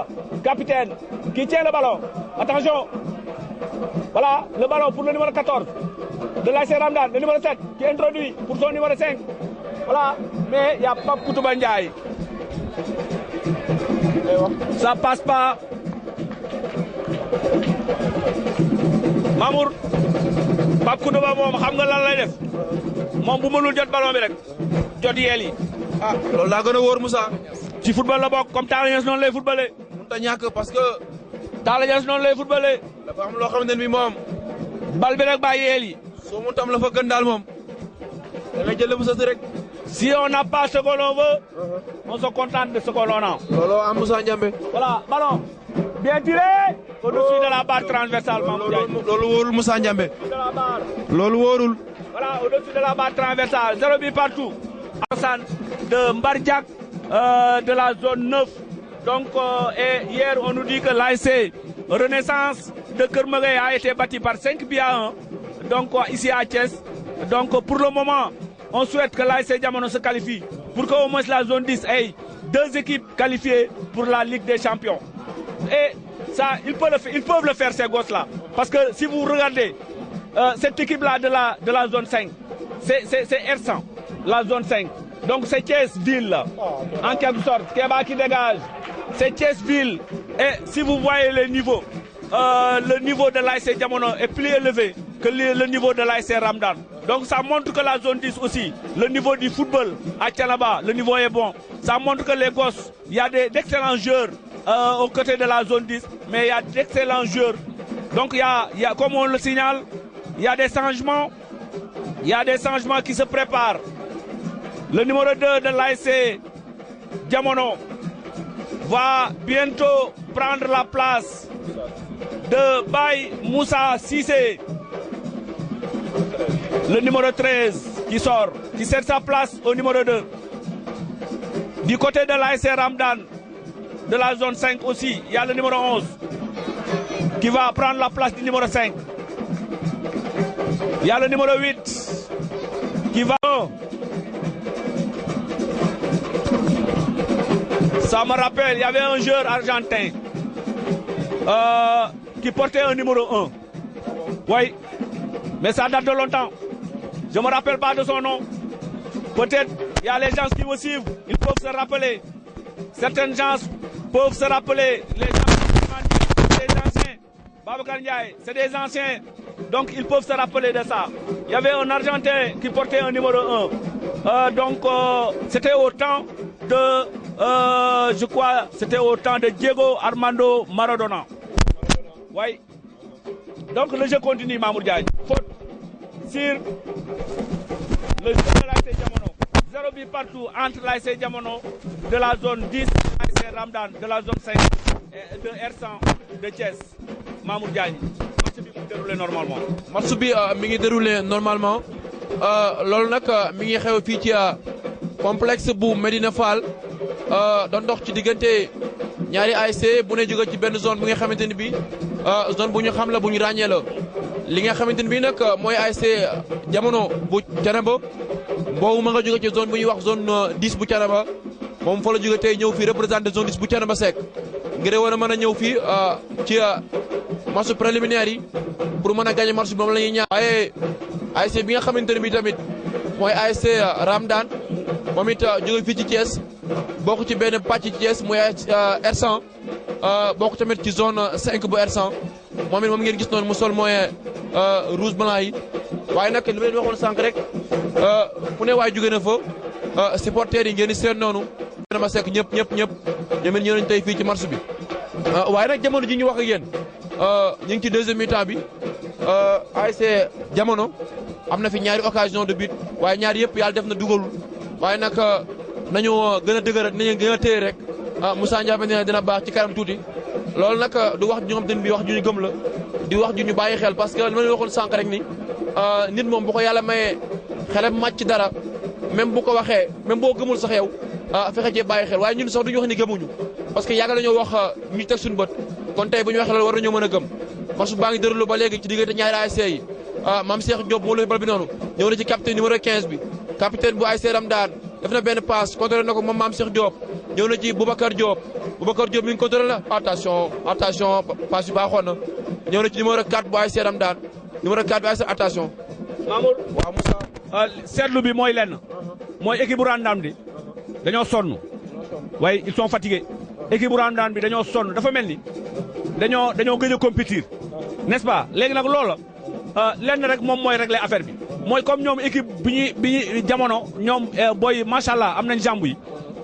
capitaine qui tient le ballon attention voilà le ballon pour le numéro 14 de l'ASC Ramdan le numéro 7 qui introduit pour son numéro 5 voilà mais il y a Pape Koutouba Ndiaye ça passe pas Mamour Pape Koutouba moom xam nga lan lay def moom bu mënul jot ballon bi rek jot yeel yi loolu laa gën a wóor Moussa ci football la bokk comme Talla Niasse noonu lay footballé mënut a ñàkk parce que Talla Niasse noonu lay footballé dafa am loo xamante ne bi moom bal bi rek bàyyi yeel yi soo mu tam la fa gën daal moom da ngay jël bu sës rek si on n'a pas ce que l'on veut on se contente de ce que l'on a looloo am Moussa Ndiambé voilà ballon bien tiré au-dessus de la barre transversale loolu wóorul Moussa Ndiambé loolu wóorul voilà au-dessus de la barre transversale 0 but partout Alassane de Mbardiak de la zone 9 donc et hier on nous dit que l'ASC Renaissance de Keur Magueye a été battu par 5 buts à 1 donc ici à Thiès donc pour le moment on souhaite que l'ASC Jamono se qualifie pour qu'au moins la zone 10 ait 2 équipes qualifiées pour la Ligue des Champions. Et ça, ils peuvent le faire ces gosses-là. Parce que si vous regardez cette équipe-là de la zone 5, c'est R100, la zone 5. Donc c'est Thiès-Ville, en quelque sorte. Keba qui dégage. C'est Thiès-Ville. Et si vous voyez les niveaux, le niveau de l'ASC Jamono est plus élevé que le niveau de l'ASC Ramdan. Donc ça montre que la zone 10 aussi, le niveau du football à Thiénaba, le niveau est bon. Ça montre que les gosses, il y a d'excellents joueurs aux côtés de la zone 10, mais il y a d'excellents joueurs. Donc il y a, comme on le signale, il y a des changements. Il y a des changements qui se préparent. Le numéro 2 de l'ASC Jamono va bientôt prendre la place de Baye Moussa Cissé. Le numéro 13 qui sort, qui cède sa place au numéro 2. Du côté de l'ASC Ramdan, de la zone 5 aussi, il y a le numéro 11 qui va prendre la place du numéro 5. Il y a le numéro 8 qui va... Ça me rappelle, il y avait un joueur argentin qui portait un numéro 1. Oui, mais ça date de longtemps. Je ne me rappelle pas de son nom. Peut-être il y a les gens qui me suivent, ils peuvent se rappeler. Certaines gens peuvent se rappeler. Les gens, les anciens. Babacar Ndiaye, c'est des anciens. Donc ils peuvent se rappeler de ça. Il y avait un Argentin qui portait un numéro 1. C'était au temps de, je crois, c'était au temps de Diego Armando Maradona. Oui. Donc le jeu continue, Mamour Diagne. Faute sur le jeu de l'ASC Diamono. 0 but partout entre l'ASC Diamono de la zone 10, l'ASC Ramdan de la zone 5 de R100 de Thiès. Mamour Diagne. Match bi mu déroulé normalement. match bi mi ngi déroulé normalement loolu nag mi ngi xew fii ci complexe bu Medina Fall doon dox ci diggante ñaari ASC bu ne jóge ci benn zone bu nga xamante ni bii zone bu ñu xam la bu ñu ràññee la li nga xamante ni bii nag mooy ASC Diamono bu Thiénaba boobu ma nga jóge ci zone bu ñuy wax zone 10 bu Thiénaba moom fa la jóge tey ñëw fii représenté zone 10 bu Thiénaba Seck ngir war a mën a ñëw fii ci match préliminaire yi pour mën a gagné match bi moom la ñuy ñaan. waaye ASC bi nga xamante ne bii tamit mooy ASC Ramdan moom it jóge fii ci Thiès bokk ci benn pàcc ci Thiès mooy R100 bokk tamit ci zone 5 bu R100 moom it moom ngeen gis noonu mu sol mooy rouge blanc yi waaye nag li ma leen waxoon sànq rek fu ne waay jóge na fa supporters yi ngeen di seet noonu. ma sekk ñëpp ñoom it ñëw nañu tey fii ci match bi waaye nag jamono ji ñu wax ak yéen ñu ngi ci deuxième mi-temps bi ASC Diamono am na fi ñaari occasion de but waaye ñaari yëpp yàlla def na dugalul waaye nag nañu gën a dëgëral nañu gën a téye rek Moussa Ndiaye nee na dina baax ci kanam tuuti loolu nag du wax ju nga xam ne bii wax ju ñu gëm la di wax ju ñu bàyyi xel parce que li ma leen waxoon sànq rek ni nit moom bu ko yàlla mayee xelam màcc dara même bu ko waxee même boo gëmul sax yow fexe cee bàyyi xel waaye ñun sax duñu wax ni gëmuñu parce que yàgg nañoo wax ñu teg suñu bët kon tey bu ñu waxee loolu war nañoo mën a gëm match baa ngi déroulé ba léegi ci diggante ñaari ASC yi Mame Cheikh Diop moo la bal bi noonu ñëw na ci capitaine numéro 15 bi capitaine bu ASC Ramdan def na benn passe contrôlé na ko moom Mame Cheikh Diop ñëw na ci Boubacar Diop mi ngi contrôlé la attention passe yu baaxoon na ñëw na ci numéro 4 bu ASC Ramdan numéro 4 bu ASC attention. Mamour waaw Moussa. seetlu bi mooy lenn mooy équipe bu Ramdan bi dañoo sonn waaye ils sont fatigués équipe bu Ramdan bi dañoo sonn dafa mel ni dañoo gëj a compétir n'est-ce pas léegi nag loola lenn rek moom mooy régler affaire bi mooy comme ñoom équipe bi ñuy Diamono ñoom booy macha allah am nañ jambu yi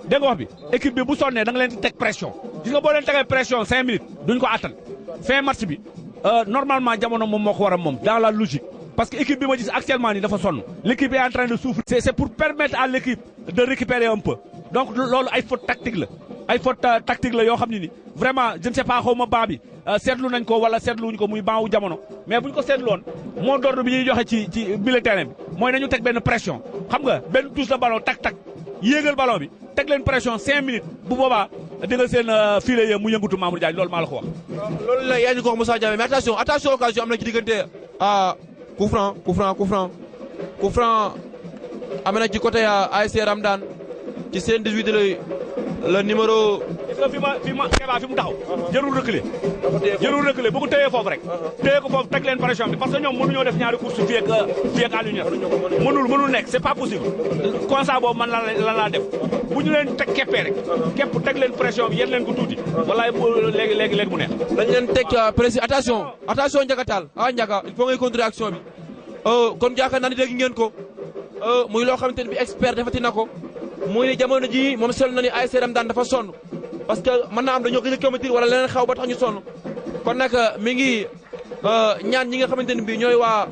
dégg nga wax bi équipe bi bu sonnee da nga leen di teg pression gis nga boo leen tegee pression 5 minutes duñ ko attan fin match bi normalement Diamono moom moo ko war a moom dans la logique. Parce que l'équipe bi ma gis actuellement nii dafa sonn l'équipe est en train de souffrir. C'est pour permettre à l'équipe de récupérer un peu donc loolu ay faute tactique la yoo xam ne ni vraiment je ne sais pas xaw ma banc bi seetlu nañ ko wala seetluwuñ ko muy banc wu Diamono mais buñ ko seetluwoon moo d'ordre bi ñuy joxe ci milieu terrain bi mooy nañu teg benn pression xam nga benn touche de ballon tak yéegal ballon bi teg leen pression 5 minutes bu boobaa di nga seen filet yi mu yëngutu Mamour Diagne loolu maa la ko wax. loolu la yaa ngi ko wax Moussa Diame mais attention occasion am na ci diggante coup franc am na ci côté ASC Ramdan ci seen 18 le numéro. gis nga fi mu taxaw. jërul reculer bu ko téyee foofu rek. téye ko foofu teg leen pression bi parce que ñoom mënuñoo def ñaari course fii ak à l'union mënul nekk c'est pas possible. constat boobu man lan laa def bu ñu leen teg keppee rek. képp teg leen pression bi yéen leen ko tuuti. walaay léegi mu neex. dañ leen teg pression attention Ndiaga Tall Ndiaga il faut ngay contrôler action bi. kon yaakaar naa ni dégg ngeen ko muy loo xamante ne bi expert defati na ko muy ne jamono ji moom seetlu na ni ASC Ramdan dafa sonn parce que mën naa am dañoo gën a compétir wala leneen xaw ba tax ñu sonn kon nag mi ngi ñaan ñi nga xamante ne bi ñooy waa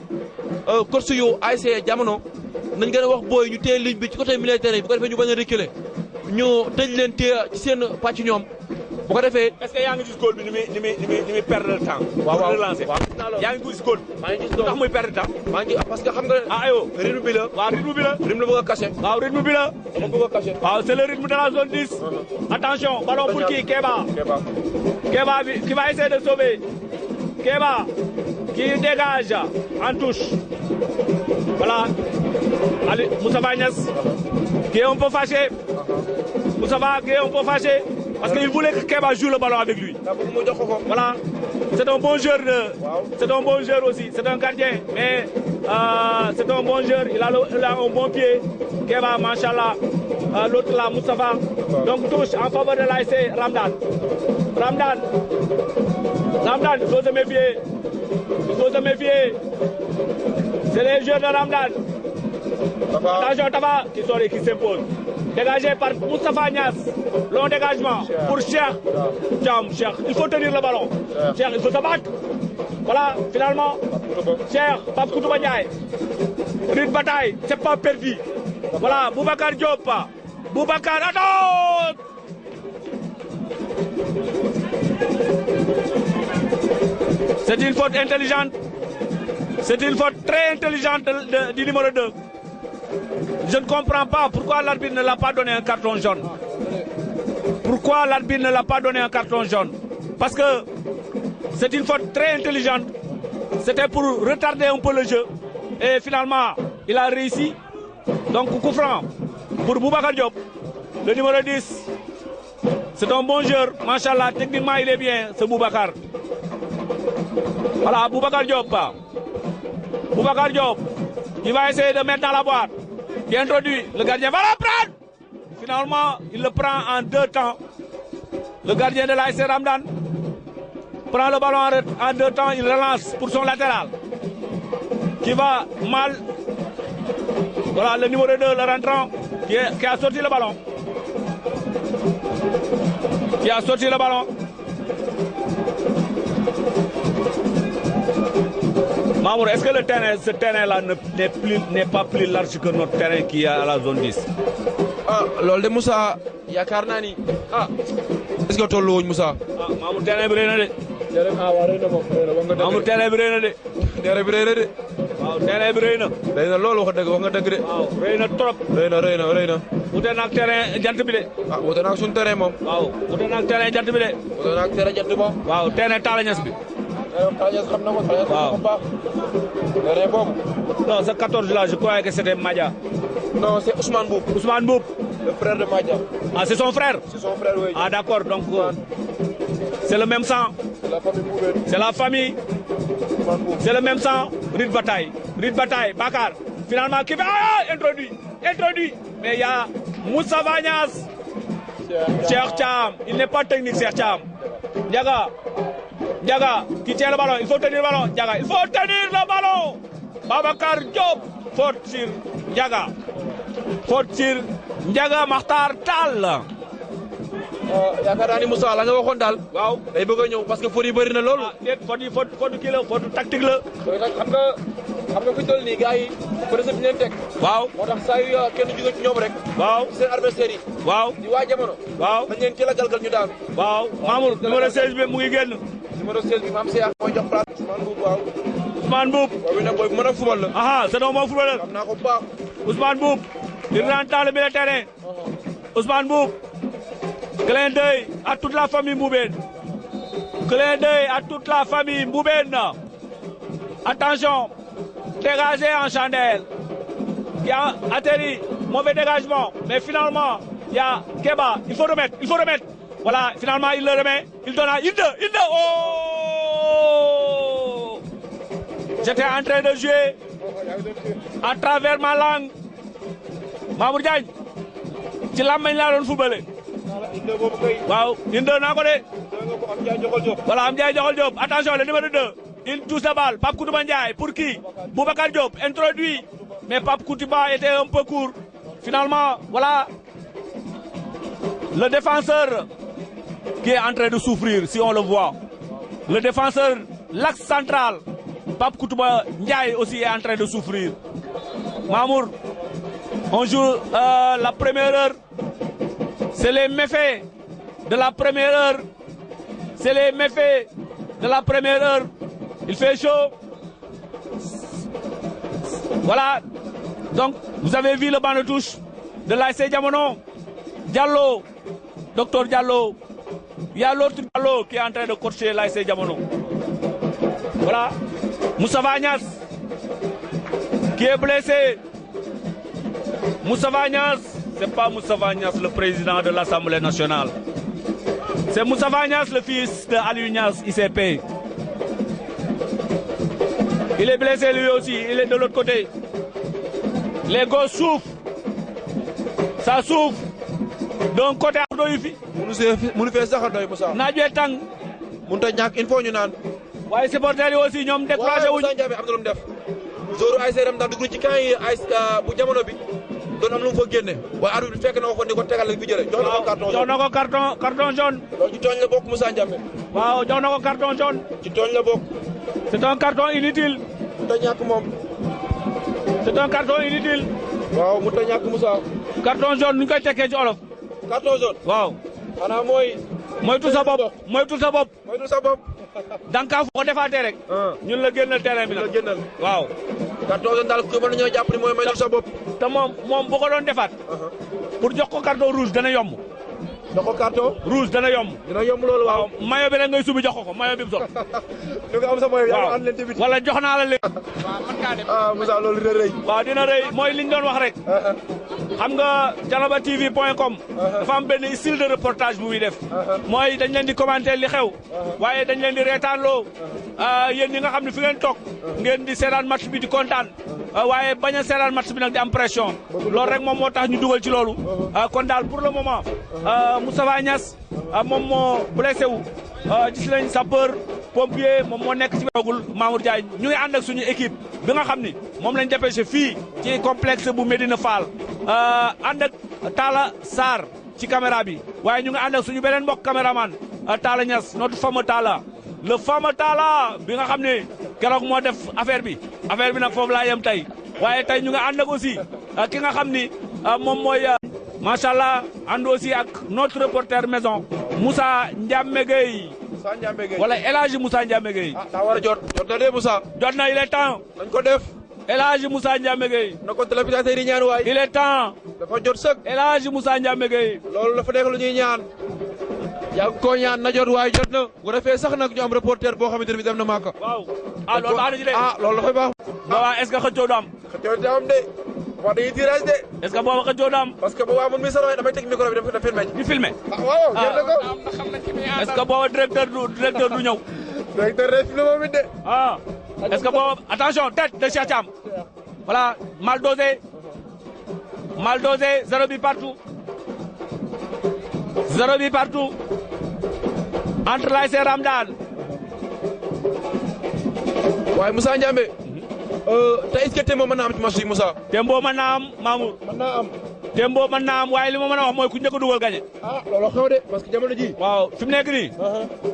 course yu ASC Diamono nañ gën a wax booy ñu téye ligne bi ci côté militaire yi bu ko defee ñu bañ a reculer ñu tëj leen téye ci seen pàcc ñoom bu ko defee. est-ce que yaa ngi gis góol bi ni muy perdre le temps. waaw relancer yaa ngi gis góol bi. maa ngi gis loolu ndax muy perdre temps. maa ngi parce que xam nga. aywa rythme bi la. waaw rythme bi la. rythme la bëgg a caché. waaw rythme bi la. dama bëgg a caché. waaw c'est le rythme de la zone 10. attention ballon pour qui Kéba bi qui va essayer de sauver. Kéba qui dégage en touche. Voilà. Allez Moustapha Niasse qui est un peu fâché. Moustapha qui est un peu fâché. Parce qu'il voulait que Keba joue le ballon avec lui. Voilà. C'est un bon joueur. C'est un bon joueur aussi. C'est un gardien. Mais c'est un bon joueur. Il a un bon pied. Keba, Machallah. L'autre là, Moustapha. Donc touche en faveur de l'ASC Ramdan. Ramdan, il faut se méfier. Il faut se méfier. C'est les joueurs de Ramdan. Attention, Tafa qui s'impose. Dégagé par Moustapha Nias. Long dégagement pour Cheikh. Cheikh, il faut tenir le ballon. Cheikh, il faut se battre. Voilà, finalement, Cheikh, Pape Koutouba Ndiaye. Une bataille, c'est pas perdu. Voilà, Boubacar Diop. Boubacar, attends! C'est une faute intelligente. C'est une faute très intelligente du numéro 2. Je ne comprends pas pourquoi l'arbitre ne l'a pas donné un carton jaune. Pourquoi l'arbitre ne l'a pas donné un carton jaune? Parce que c'est une faute très intelligente. C'était pour retarder un peu le jeu. Et finalement, il a réussi. Donc, coup franc pour Boubacar Diop, le numéro 10. C'est un bon joueur. Machallah, techniquement, il est bien, ce Boubacar. Voilà, Boubacar Diop. Boubacar Diop, qui va essayer de mettre dans la boîte. Qui introduit, le gardien va la prendre. Finalement, il le prend en 2 temps. Le gardien de l'ASC Ramdan prend le ballon en 2 temps, il relance pour son latéral. Qui va mal. Voilà, le numéro 2, le rentrant, qui a sorti le ballon. Qui a sorti le ballon. Mamour, est-ce que ce terrain-là n'est pas plus large que notre terrain qui est à la zone 10? Ah, loolu de Moussa yaakaar naa ni est-ce que tollu wuñ Moussa. Mamour terrain bi rëy na de. Mamour terrain bi rëy na de. terrain bi rëy na de. waaw terrain bi rëy na. rëy na loolu wax nga dëgg de. waaw rëy na trop. rëy na. wute naag terrain jant bi de. wute naag suñu terrain moom. waaw wute naag terrain jant bi de. wute naag terrain jant moom. waaw terrain Talla Niasse bi. Talla xam na ko. waaw terrain boobu. non ce 14 là je croyais que c'était Madia. non c'est Ousmane Boub. Ousmane Boub. Le frère de Madia. Ah, c'est son frère? C'est son frère, oui. Ah, d'accord, donc c'est le même sang. C'est la famille Boubène. C'est la famille. C'est le même sang. Rite bataille, Bakar. Finalement, qui va introduit. Mais il y a Moussa Vagnas. Cheikh Cham. Il n'est pas technique, Cheikh Cham. Ndiaga, qui tient le ballon. Il faut tenir le ballon. Ndiaga, il faut tenir le ballon. Babacar Diop. Faute sur Ndiaga. Faute sur Ndiaga Makhtar Tall. yaakaar naa ni Moussa la nga waxoon daal. waaw day bëgg a ñëw parce que faute yi bëri na loolu. déet faute kii la faute tactique la. xam nga fi ñu toll nii gars yi peut-être fi ñu leen teg. waaw moo tax saa yu kenn jóge ci ñoom rek. waaw seen adversaire yi. waaw di waa jamono. waaw dañ leen teel a galgal ñu daanu. waaw Mamour numéro 16 bi mu ngi génn. numéro 16 bi maam Seya mooy jox place Ousmane Boub waaw. Ousmane Boub. boobu nag booy bu mën a fubal la. ah c'est un bon footballeur. xam naa ko bu baax. Ousmane Boub. il rentre dans le milieu de terrain. Ousmane Boub. Clin d'œil à toute la famille Mboubène. Clin d'œil à toute la famille Mboubène. Attention, dégagé en chandelle. Qui a atterri, mauvais dégagement. Mais finalement, il y a Keba. Il faut remettre. Voilà, finalement, il le remet. Il donne à Inde. Oh! J'étais en train de jouer à travers ma langue. Mamour Diagne, ci làmmiñ laa doon footballé. waaw Inde naa ko de. voilà am Ndiaye Joxol Diop. Attention, le numéro 2. Il touche la balle. Pape Koutouba Ndiaye. Pour qui? Boubacar Diop, introduit. Mais Pape Koutouba était un peu court. Finalement, voilà. Le défenseur qui est en train de souffrir, si on le voit. Le défenseur, l'axe central. Pape Koutouba Ndiaye aussi est en train de souffrir. Mamour, on joue la première heure. C'est les méfaits de la première heure. C'est les méfaits de la première heure. Il fait chaud. Voilà. Donc, vous avez vu le banc de touche de l'ASC Diamono. Diallo, docteur Diallo. Il y a l'autre Diallo qui est en train de coacher l'ASC Diamono. Voilà. Moussa Vagnas qui est blessé. Moussa Vagnas, c'est pas Moussa Vagnas, le président de l'Assemblée nationale. C'est Moustapha Niasse, le fils de Aliou Niasse, ICP. Il est blessé lui aussi, il est de l'autre côté. Les gosses souffrent. Ça souffre. Donc côté Ardo yu fi. munu fee sax a doy Moussa. naajee tàng. mënut a ñàkk il faut ñu naan. waaye supporters yi aussi ñoom découragé wuñ. Moussa Ndiamé am na lu mu def. Zoru ASC Ramdan dugg ci camp yi bu jamono bi doon am lu mu fa génne. waaye arbitre bi fekk na ko fa ni ko tegal la fi jëlee. jox na ko carton jaune jox na ko carton jaune. loolu ci tooñ la bokk Moussa Ndiamé. waaw jox na ko carton jaune. ci tooñ la bokk. C'est un carton inutile. mënut a ñàkk moom. C'est un carton inutile. waaw mënut a ñàkk Moussa. carton jaune nu ñu koy tekkee ci olof. carton jaune. waaw. xanaa mooy. moytu sa bopp moytu sa bopp. moytu sa bopp. danka fu ko defaatee rek. ñun la génnal terrain bi la nag. génnal. waaw. carton jaune daal ku mën nañoo jàpp ni mooy moytu sa bopp. te moom bu ko doon defaat. pour jox ko carton rouge dana yomb. jox ko carton. rouge dana yomb. dina yomb loolu waaw. maillot bi rek ngay subi jox ko maillot bi mu sol. ñu nga am sa maillot waaw am leen tamit. wala jox naa la léegi. waaw mën ngaa dem. ah Moussa loolu dina rëy. waaw dina rëy mooy li ñu doon wax rek. xam nga thiénaba-tv.com. dafa am benn style de reportage bu muy def. mooy dañ leen di commenter li xew. waaye dañ leen di reetaanloo. yéen ñi nga xam ne fi ngeen toog. ngeen di seetaan match bi di kontaan. waaye bañ a seetaan match bi nag di am pression. loolu rek moom moo tax ñu dugal ci loolu. kon daal pour le moment. Moustapha Niasse moom moo blessé wu. gis nañ sapeur pompier moom moo nekk ci wegul Mamour Diagne ñu ngi ànd ak suñu équipe bi nga xam ni moom lañ dépêché fii ci complexe bu Médina Fall ànd ak Talla Sarr ci caméra bi waaye ñu ngi ànd ak suñu beneen mbokk caméraman Talla Niasse notre fameux Talla le fameux Talla bi nga xam ne keroog moo def affaire bi nag foofu laa yem tey waaye tey ñu ngi ànd ak aussi ki nga xam ni moom mooy macha allah ànd aussi ak notre reporter maison Moussa Ndiamé Gueye Moussa Ndiamé Gueye wala El Hadji Moussa Ndiamé Gueye. ah daa war a jot na de Moussa. jot na il est temps. nañ ko def. El Hadji Moussa Ndiamé Gueye. na ko téléspectateurs yi ñaan waay. il est temps. dafa jot sëg. El Hadji Moussa Ndiamé Gueye. loolu dafa nekk lu ñuy ñaan. yaa ngi ko ñaan na jot waaye jot na. bu defee sax nag ñu am reporter boo xamante ne bi dem na Màkka. waaw ah loolu baax na ci de. ah loolu dafay baax. waaw est-ce que xëccoo du am. xëccoo du am de. wax dañuy tirage de. est-ce que booba xëccoo du am. parce que boobaa man mii sax damay teg micro bi dafa filmé. di filmé. ah waaw jël na ko. am na xam na ci muy àndal. est-ce que booba directeur du ñëw. directeur day filmé moom it de. ah est-ce que booba attention tête de Cheikh Thiam. voilà mal dosé 0 but partout. 0 but partout. entre l'ASC Ramdan. waaye Moussa Ndiamé. te est-ce que Tembo mën naa am ci match bi Moussa. Tembo mën naa am Mamour. mën naa am. Tembo mën naa am waaye li ma mën a wax mooy ku njëkk a dugal gagné. ah loolu xew de parce que jamono ji. waaw fi mu nekk nii.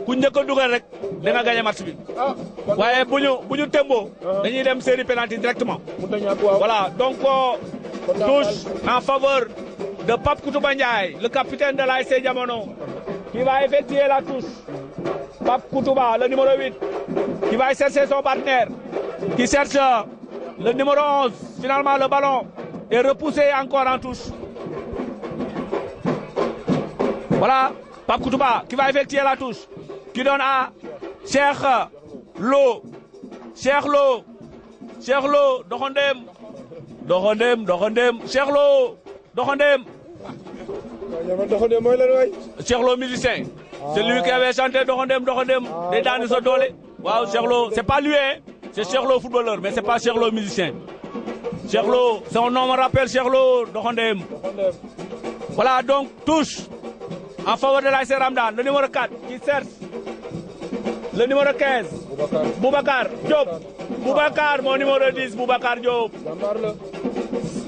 ku njëkk a dugal rek da nga gagné match bi. ah. waaye bu ñu Tembo. dañuy dem série penalty directement. mënut a ñàkk waaw. voilà donc touche en faveur de Pape Koutouba Ndiaye le capitaine de l'ASC Jamono qui va effectuer la touche. Pape Koutouba le numéro 8 qui va chercher son partenaire qui cherche le numéro 11 finalement le ballon est repoussé encore en touche. Voilà Pape Koutouba qui va effectuer la touche qui donne à Cheikh Lo Cheikh Lo doxandem Cheikh Lo doxandem mooy lan waay. Cheikh Lo musicien. C'est lui qui avait chanté doxandem day daani sa doole. waaw Cheikh Lo c'est pas lui hein. C'est Cheikh Lo footballeur mais c'est pas Cheikh Lo musicien. Cheikh Lo son nom me rappelle Cheikh Lo doxandem. Voilà donc touche en faveur de l'ASC Ramdan le numéro 4 qui cherche le numéro 15 Boubacar Diop. Boubacar mon numéro 10 Boubacar Diop.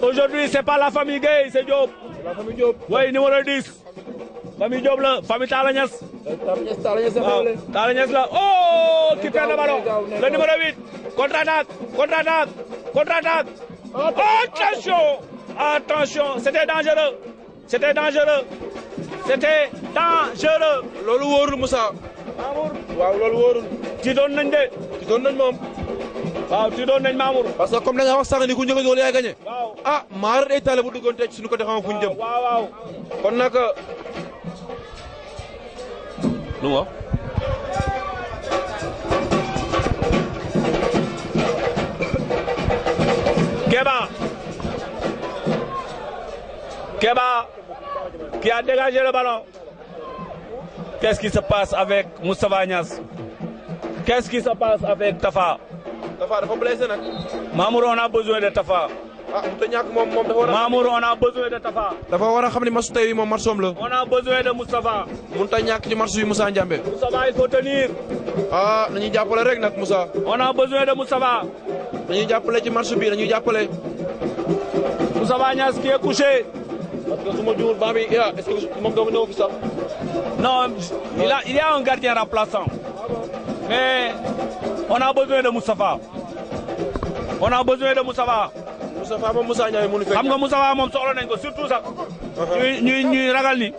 Aujourd'hui c'est pas la famille Gueye c'est Diop. la famille Diop. oui numéro 10. famille Diop la famille Talla Niasse. waaw Talla Niasse la oh qui perd le ballon le numéro 8 contre-attaque attention c'était dangereux loolu wóorul Moussa. Mamour waaw loolu wóorul. tiitoon nañ moom. waaw tiitoon nañ Mamour. parce que comme da nga wax sànq ni ku njëkk a dugal yaay gagné. waaw ah maar day taale bu duggoon tey suñu ko defee fu ñu jëm. waaw. kon nag. lu mu wax. Keba qui a dégagé le ballon. qu'est-ce qui se passe avec Moustapha Niasse? Qu'est-ce qui se passe avec Tafa? Tafa dafa blessé nag. Mamour, on a besoin de Tafa. ah mu te ñàkk moom dafa war a. Mamour, on a besoin de Tafa. dafa war a xam ne match tey moom matcham la. On a besoin de Moustapha. mun ta ñàkk ci match bi Moussa Ndiambé. Moustapha, il faut tenir. ah nañuy jàppale rek nag Moussa. On a besoin de Moustapha. nañuy jàppale ci match bi nañuy jàppale. Moustapha Niasse qui est couché. parce que su ma juumul baa bi est-ce que moom doomu ñëw fi sax. Non, il y a un gardien remplaçant. Mais on a besoin de Moustapha. On a besoin de Moustapha. Moustapha moom Moussa Ndiaye mënu fekk. xam nga Moustapha moom soxla nañ ko surtout sax. ñuy ragal ni.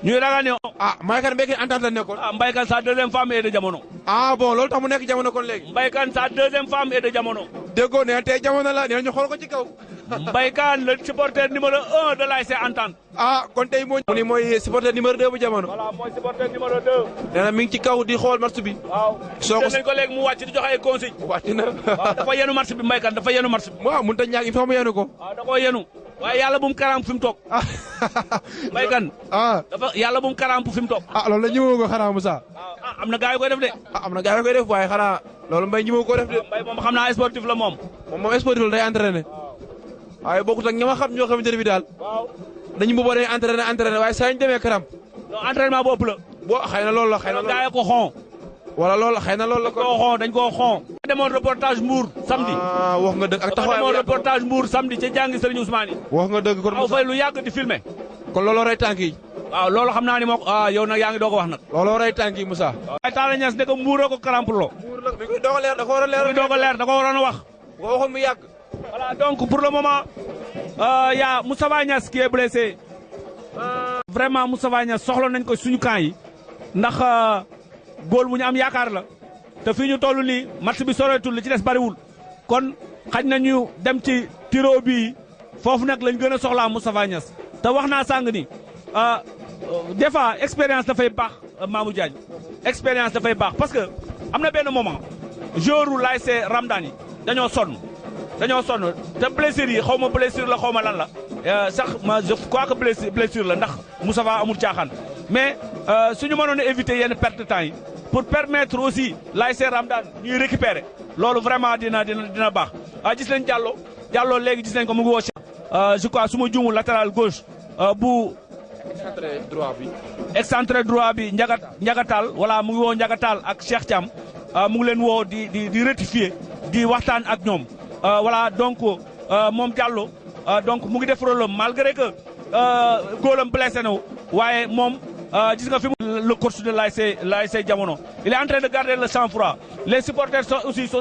ñuy ragal ni. ah Mbaykan Mbeke entente la nekkoon. ah Mbaykan sa deuxième femme est de jamono. ah bon loolu tax mu nekk jamono kon léegi. Mbaykan sa deuxième femme est de jamono. déggoo ne tey jamono la nee ñu xool ko ci kaw. Mbaykan le supporter numéro 1 de l'ASC Entente. ah kon tey moo. mu ni mooy supporter numéro 2 bu jamono. Voilà mooy supporter numéro 2. nee na mi ngi ci kaw di xool match bi. waaw soo ko nañ ko léegi mu wàcc di joxe ay consigne. wàcc na. waaw dafa yenu match bi Mbaykan dafa yenu match bi. waaw mënut a ñàkk il faut mu yenu ko. waaw da koo yenu. waaye yàlla bu mu karamp fi mu toog. Mbaykan. dafa yàlla bu mu karamp fi mu toog. loolu la ñëwoo ko xanaa Moussa. am na gars yu koy def de. am na gars yu koy def waaye xanaa loolu Mbaye ñëwoo ko def de. Mbaye moom xam naa sportif la moom. moom sportif la day entraîné. waaye bokkut ak ña ma xam ñoo xamante ne bi daal. waaw dañu bëggoon day entraîné waaye saa ñu demee karam. non entraînement boobu la. boo xëy na loolu la xëy na loolu gars yi ko xon. wala loolu la xëy na loolu la ko. dañ koo xon. demoon reportage Mbour samedi. wax nga dëgg ak taxawaay demoon reportage Mbour samedi ca jàngi Serigne Ousmane yi. wax nga dëgg kon aw fay lu yàgg di filmer. kon looloo rey tànk yi. waaw loolu xam naa ni moo yow nag yaa ngi doog a wax nag. looloo rey tànk yi Moussa. waaye Talla Niasse ne ko Mbour ko karampuloo. Mbour la mi ngi doog a leer da ko war a leer. mi ngi doog a leer da ko waroon a wax. bu ko waxoon mu yàgg. Voilà, donc pour le moment, y a Moustapha Niasse qui est blessé. Vraiment Moustapha Niasse soxla nañ ko suñu camp yi ndax góol bu ñu am yaakaar la te fii ñu toll nii match bi soreetul li ci des bariwul kon xaj nañu dem ci tiro bi foofu nag lañ gën a soxlaa Moustapha Niasse te wax naa sàng ni des fois expérience dafay baax Mamou Diagne expérience dafay baax parce que am na benn moment joueur u l'ASC Ramdan yi dañoo sonn te blessure yi xaw ma blessure la xaw ma lan la sax ma je crois que blessure la ndax Moustapha amul caaxaan mais suñu mënoon a éviter yenn perte de temps yi pour permettre aussi l'ASC Ramdan ñuy récupérer loolu vraiment dina baax gis nañ Diallo léegi gis nañ ko mu ngi woo je crois su ma juumul latéral gauche bu excentré droit bi Ndiagatal voilà mu ngi woo Ndiagatal ak Cheikh Thiam mu ngi leen woo di rectifier di waxtaan ak ñoom voilà donc moom Diallo donc mu ngi def rôle malgré que góolam blessé na waaye moom gis nga fi mu le coach de l'ASC Jamono il est en train de garder le sang-froid les supporters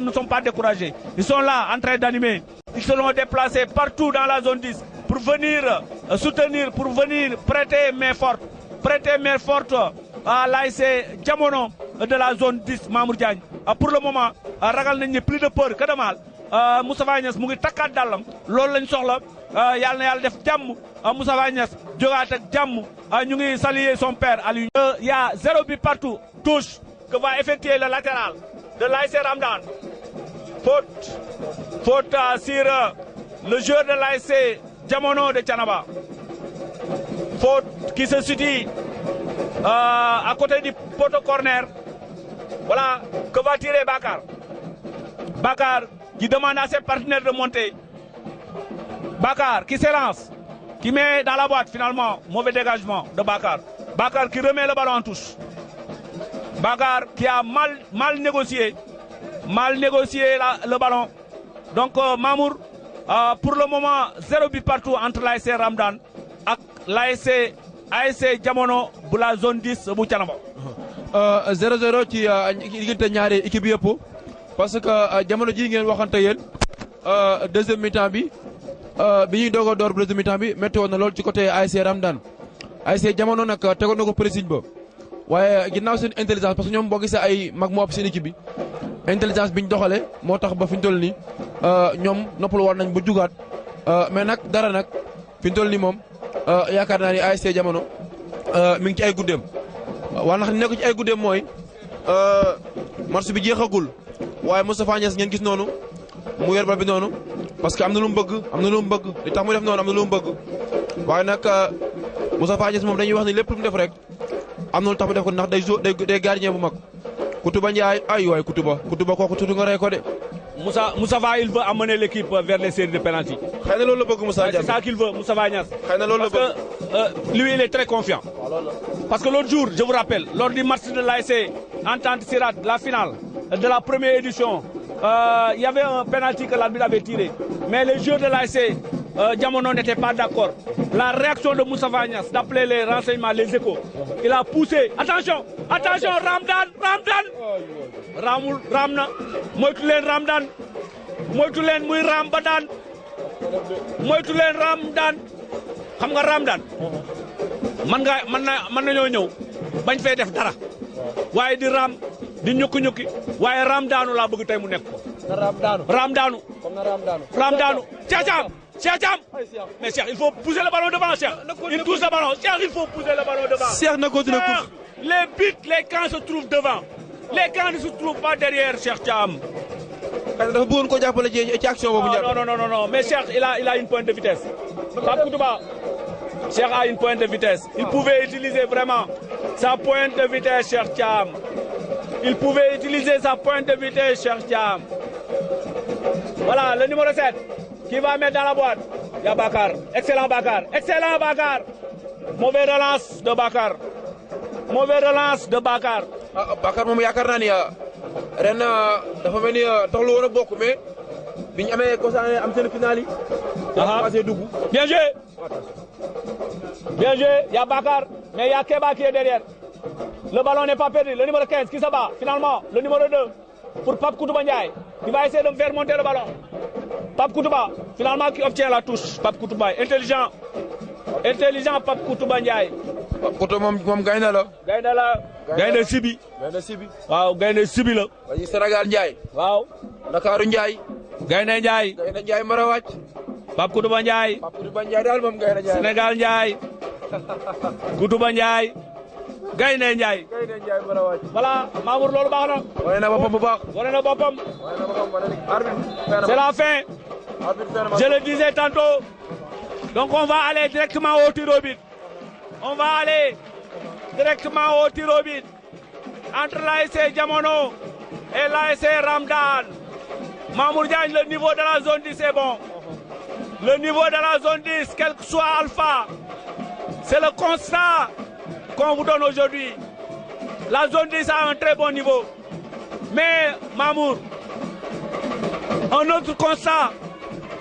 ne sont pas découragés ils sont là en train d'animer ils se sont déplacés partout dans la zone 10 pour venir soutenir pour venir prêter main forte à l'ASC Jamono de la zone 10 Mamour Diagne pour le moment ragal nañ ne plus de peur que de mal Moustapha Niasse mu ngi takkaat dàllam loolu lañ soxla yàlla na yàlla def jàmm Moustapha Niasse jógaat ak jàmm ñu ngi saluer son père Aliou. Il y a 0 but partout touche que va effectuer le latéral de l'ASC Ramdan faute sur le joueur de l'ASC Jamono de Thiénaba faute qui se situe à côté du poteau corner voilà que va tirer Bakar qui demande à ses partenaires de monter. Bakar qui s'élance, qui met dans la boîte finalement, mauvais dégagement de Bakar. Bakar qui remet le ballon en touche. Bakar qui a mal négocié le ballon. Donc Mamour, pour le moment, 0 but partout entre l'ASC Ramdan et l'ASC Jamono pour la zone 10 bu Thiénaba. 0-0 ci diggante ñaari équipe yëpp. parce que jamono ji ngeen waxante yéen deuxième mi-temps bi ñuy doog a door deuxième mi-temps bi métti woon na lool ci côté ASC Ramdan ASC Jamono nag tegoon na ko pressing ba waaye ginnaaw seen intelligence parce que ñoom boo gisee ay mag moo ëpp seen équipe bi intelligence bi ñu doxalee moo tax ba fi ñu toll nii ñoom noppalu war nañ ba jugaat mais nag dara nag fi ñu toll nii moom yaakaar naa ni ASC Jamono mi ngi ci ay guddeem waaw ndax nekk ci ay guddeem mooy match bi jeexagul. waaye Moustapha Niasse ngeen gis noonu mu yor bal bi noonu parce que am na lu mu bëgg li tax mu def noonu am na lu mu bëgg waaye nag Moustapha Niasse moom dañuy wax ni lépp lu mu def rek am na lu tax mu def ko ndax day gardien bu mag Koutouba Ndiaye ay waay Koutouba kooku tuuti nga rey ko de. Moussa va il veut amener l'équipe vers les séries de penalty. xëy na loolu la bëgg Moussa Ndiaye. C'est ça qu'il veut Moussa Niass. xëy na loolu la bëgg parce que lui il est très confiant. Parce que l'autre jour je vous rappelle lors du match de l'ASC Entente Sirat la finale de la première édition il y avait un penalty que l'arbitre avait tiré mais les joueurs de l'ASC Diamono n'étaient pas d'accord. La réaction de Moussa Niass d'appeler les renseignements les échos il a poussé attention Ramdan raam na moytu leen Ramdan moytu leen muy raam ba daan moytu leen Ramdan xam nga Ramdan mën nañoo ñëw bañ fay def dara waaye di raam di ñukki waaye Ramdaanu laa bëgg tey mu nekk ko. Ramdaanu Cheikh Thiam mais Cheikh il faut pousser le ballon devant Cheikh il touche le ballon Cheikh il faut pousser le ballon devant. Cheikh na continuer course. Les buts les camps se trouvent devant les camps ne se trouvent pas derrière Cheikh Thiam. dafa bëggoon ko jàppale ci action boobu. non mais Cheikh il a une pointe de vitesse. Pape Koutouba Cheikh a une pointe de vitesse. Il pouvait utiliser vraiment sa pointe de vitesse Cheikh Thiam. Il pouvait utiliser sa pointe de vitesse Cheikh Thiam. Voilà le numéro 7 qui va mettre dans la boîte. Il y a Bakar. Excellent Bakar. Mauvais relance de Bakar. Bakar moom yaakaar naa ni ren dafa mel ni taxul woon a bokk mais bi ñu amee Gossas am seen finale yi. commencé dugg. Bien joué. Il y a Bakar mais il y a Keba qui est derrière. Le ballon n'est pas perdu. Le numéro 15 qui se bat finalement. Le numéro 2 pour Pape Koutouba Ndiaye qui va essayer de faire monter le ballon. Pape Koutouba finalement qui obtient la touche. Pape Koutouba intelligent Pape Koutouba Ndiaye. Pape Koutouba moom gaynde la. Gaynde Sibi. waaw gaynde Sibi la. waaye Sénégal Ndiaye. waaw. Ndakaaru Ndiaye. Gaynde Ndiaye mara wàcc. Pape Koutouba Ndiaye. daal moom gaynde Ndiaye. Sénégal Ndiaye. Koutouba Ndiaye. Gaynde Ndiaye mara wàcc. voilà Mamour loolu baax na. wane na boppam bu baax. C'est la fin. Je le disais tantôt. Donc on va aller directement au tir au but. Entre l'ASC Diamono et l'ASC Ramdan. Mamour Diagne, le niveau de la zone 10 est bon. Le niveau de la zone 10, quel que soit Alpha, c'est le constat qu'on vous donne aujourd'hui. La zone 10 a un très bon niveau. Mais Mamour, un autre constat,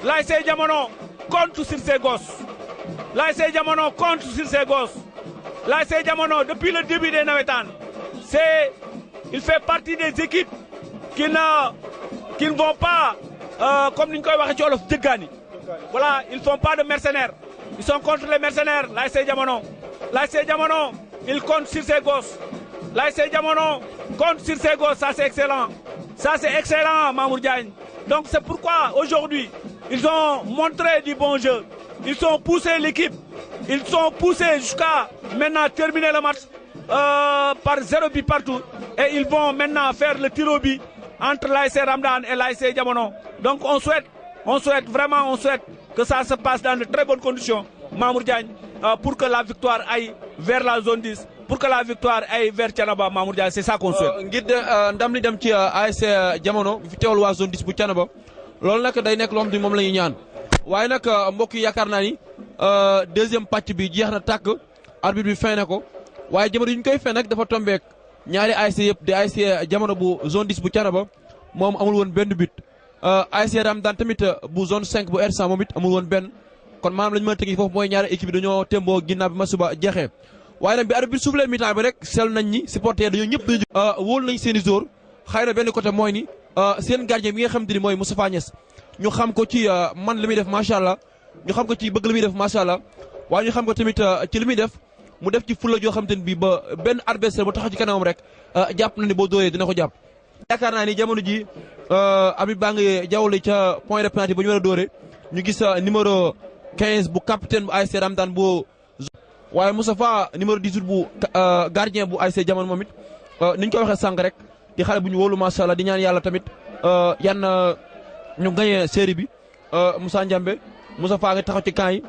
l'ASC Diamono compte sur ses gosses. L'ASC Diamono depuis le début des Navétanes, il fait partie des équipes qui ne vont pas, comme nous l'avons dit, voilà, ils ne font pas de mercenaires. Ils sont contre les mercenaires, l'ASC Diamono. L'ASC Diamono, il compte sur ses gosses. L'ASC Diamono compte sur ses gosses, ça c'est excellent. Mamour Diagne. Donc c'est pourquoi aujourd'hui, ils ont montré du bon jeu. Ils ont poussé l'équipe. Ils sont poussés jusqu'à maintenant terminer le match par 0 but partout. Et ils vont maintenant faire le tir au but entre l'ASC Ramdan et l'ASC Diamono. Donc on souhaite que ça se passe dans de très bonnes conditions, Mamour Diagne, pour que la victoire aille vers la zone 10, pour que la victoire aille vers Thiénaba, Mamour Diagne, c'est ça qu'on souhaite. ngir ndam li dem ci ASC Diamono fi teewal waa zone 10 bu Thiénaba loolu nag day nekk loo xam ne moom la ñuy ñaan waaye nag mbokk yi yaakaar naa ni deuxième pàcc bi jeex na tàkk arbitre bi fay na ko waaye jamono yi ñu koy fay nag dafa tombeek ñaari ASC yëpp di ASC Diamono bu zone 10 bu Thiénaba moom amul woon benn but ASC Ramdan tamit bu zone 5 bu R100 moom it amul woon benn kon maanaam la ñu mën a tegi foofu mooy ñaari équipe yi dañoo témboo ginnaaw bi ma suba jeexee waaye nag bi arbitre bi soufflé mi-temps bi rek seetlu nañ ni supporter dañoo ñëpp dañu wóolu nañ seen i jour xëy na benn côté mooy ni seen gardien bi nga xam te ni mooy Moustapha Niass ñu xam ko ci man li muy def macha allah ñu xam ko ci bëgg li muy def macha allah waaye ñu xam ko tamit ci li muy def mu def ci fulla joo xam te ne bii ba benn adversaire bu taxaw ci kanamam rek jàpp na ni boo dóoree dina ko jàpp. yaakaar naa ni jamono ji arbitre baa ngi jawwale ca point de pénalty ba ñu war a dóore ñu gis numéro 15 bu capitaine bu ASC Ramdan bu waaye Moustapha numéro 18 bu gardien bu ASC Diamono moom it ni ñu ko waxee sànq rek di xale bu ñu wóolu macha allah di ñaan yàlla tamit yan ñu gagné série bi Moussa Ndiambé Moustapha nga taxaw ci camp yi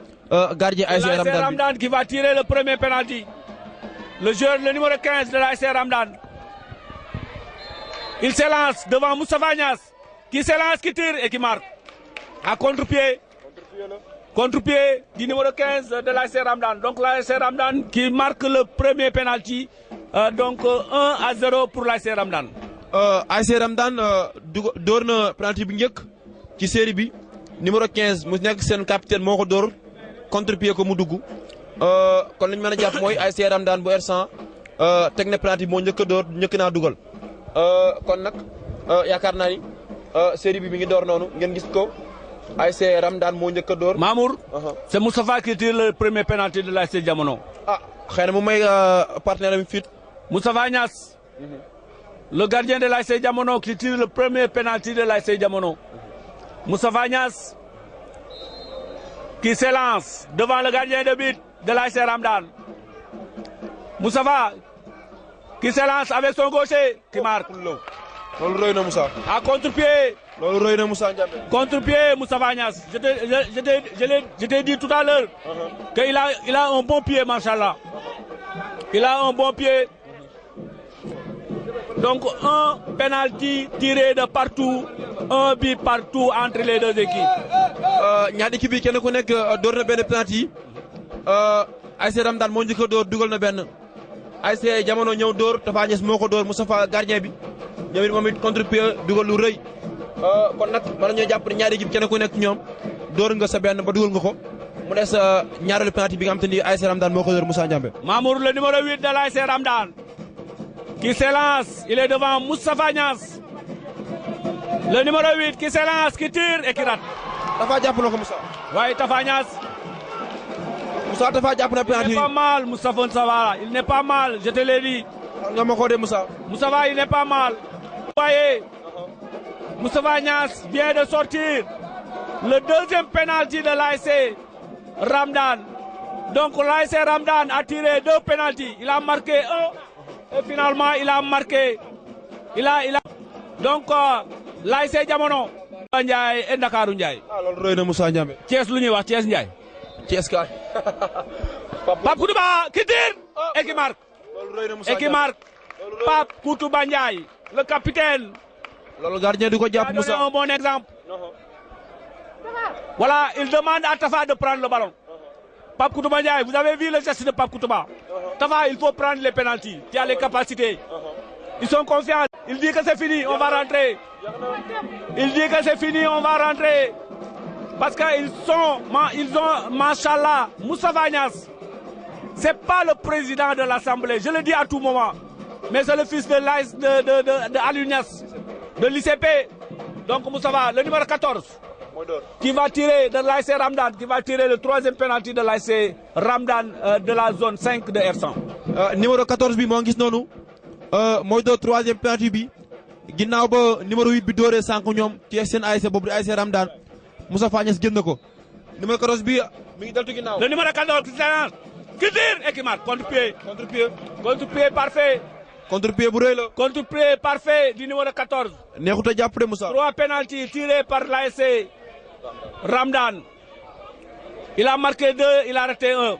gardien ASC Ramdan qui va tirer le premier penalty. le joueur, le numéro 15 de l'ASC Ramdan. Il s'élance devant Moustapha Niass, qui s'élance, qui tire et qui marque. À contre-pied. Contre-pied du numéro 15 de l'ASC Ramdan. Donc l'ASC Ramdan qui marque le premier penalty. Donc 1-0 pour l'ASC Ramdan. ASC Ramdan door na penalty bi njëkk ci série bi numéro 15 mu nekk seen capitaine moo ko door contre-pied ko mu dugg kon lañ mën a jàpp mooy ASC Ramdan bu R100 teg na penalty bi moo njëkk a door njëkk naa dugal kon nag yaakaar naa ni série bi mi ngi door noonu ngeen gis ko ASC Ramdan moo njëkk a door. Mamour. C'est Moustapha qui tire le premier penalty de l'ASC Jamono. Ah xëy na mu may partenaire am fit. Moustapha Niass. Le gardien de l'ASC Jamono qui tire le premier penalty de l'ASC Jamono. Moustapha Niass qui s'élance devant le gardien de but de l'ASC Ramdan. Moustapha qui s'élance avec son gaucher qui marque. loolu rëy na Moussa. À contre-pied. loolu rëy na Moussa Ndiambe. Contre-pied Moustapha Niass. Je t'ai dit tout à l'heure qu'il a un bon pied, machallah. Il a un bon pied. Donc un penalty tiré de partout, un but partout entre les deux équipes. ñaari équipe yi kenn ku nekk door na benn penalty ASC Ramdan moo njëkk a door dugal na benn ASC Jamono ñëw door Tafa Niass moo ko door Moustapha gardien bi ñoom it moom it contre-pied dugal lu rëy kon nag mën nañoo jàpp ne ñaari équipe kenn ku nekk ñoom door nga sa benn ba dugal nga ko mu des ñaareelu penalty bi nga xam te ni ASC Ramdan moo ko door Moussa Ndiambe. Mamour, le numéro 8 de l'ASC Ramdan, qui s'élance, il est devant Moustapha Niass. Le numéro 8 qui s'élance, qui tire et qui rate. Tafa jàpp na ko Moussa. Oui, Tafa Niass. Moussa Tafa jàpp na penalty. Il n'est pas mal, Moustapha Nsawara. Il n'est pas mal, je te l'ai dit. nga ma ko de Moussa. Moustapha, il n'est pas mal. Vous voyez, Moustapha Niass vient de sortir le deuxième penalty de l'ASC Ramdan. Donc l'ASC Ramdan a tiré 2 penaltys. Il a marqué 1 et finalement il a marqué. Donc l'ASC Jamono. Ndiaye et Ndakaaru Ndiaye. Ah loolu rëy na Moussa Ndiambe. Thiès lu ñuy wax Thiès Ndiaye. Thiès kaay. Pape Koutouba qui tire et qui marque. loolu rëy na Moussa Et qui marque. Pape Koutouba Ndiaye, le capitaine. loolu gardien du ko jàpp Il a donné Moussa. un bon exemple. Voilà, il demande à Tafa de prendre le ballon. Pape Koutouba Ndiaye, vous avez vu le geste de Pape Koutouba. Tafa, il faut prendre les pénaltys. Tu as les capacités. Ils sont confiants. Il dit que c'est fini, on va rentrer. Il dit que c'est fini, on va rentrer. Parce qu'ils ont, machallah, Moustapha Niass. C'est pas le président de l'Assemblée, je le dis à tout moment. Mais c'est le fils de Aliou Niass, de l'ICP. Donc Moustapha, le numéro 14. Qui va tirer de l'ASC Ramdan, qui va tirer le 3e penalty de l'ASC Ramdan de la zone 5 de R100. Numéro 14 bi moo ngi gis noonu mooy door 3e penalty bi ginnaaw ba numéro 8 bi dooree sànq ñoom ci seen ASC boobu di ASC Ramdan Moustapha Niass génn na ko numéro 14 bi mi ngi deltu ginnaaw. Le numéro 14 qui s'élance, qui tire et qui marque. Contre-pied. contre-pied. Contre-pied parfait. contre-pied bu rëy la. Contre-pied parfait du numéro 14. neexut a jàpp de Moussa. 3 penaltys tirés par l'ASC Ramdan. Il a marqué 2, il a raté 1.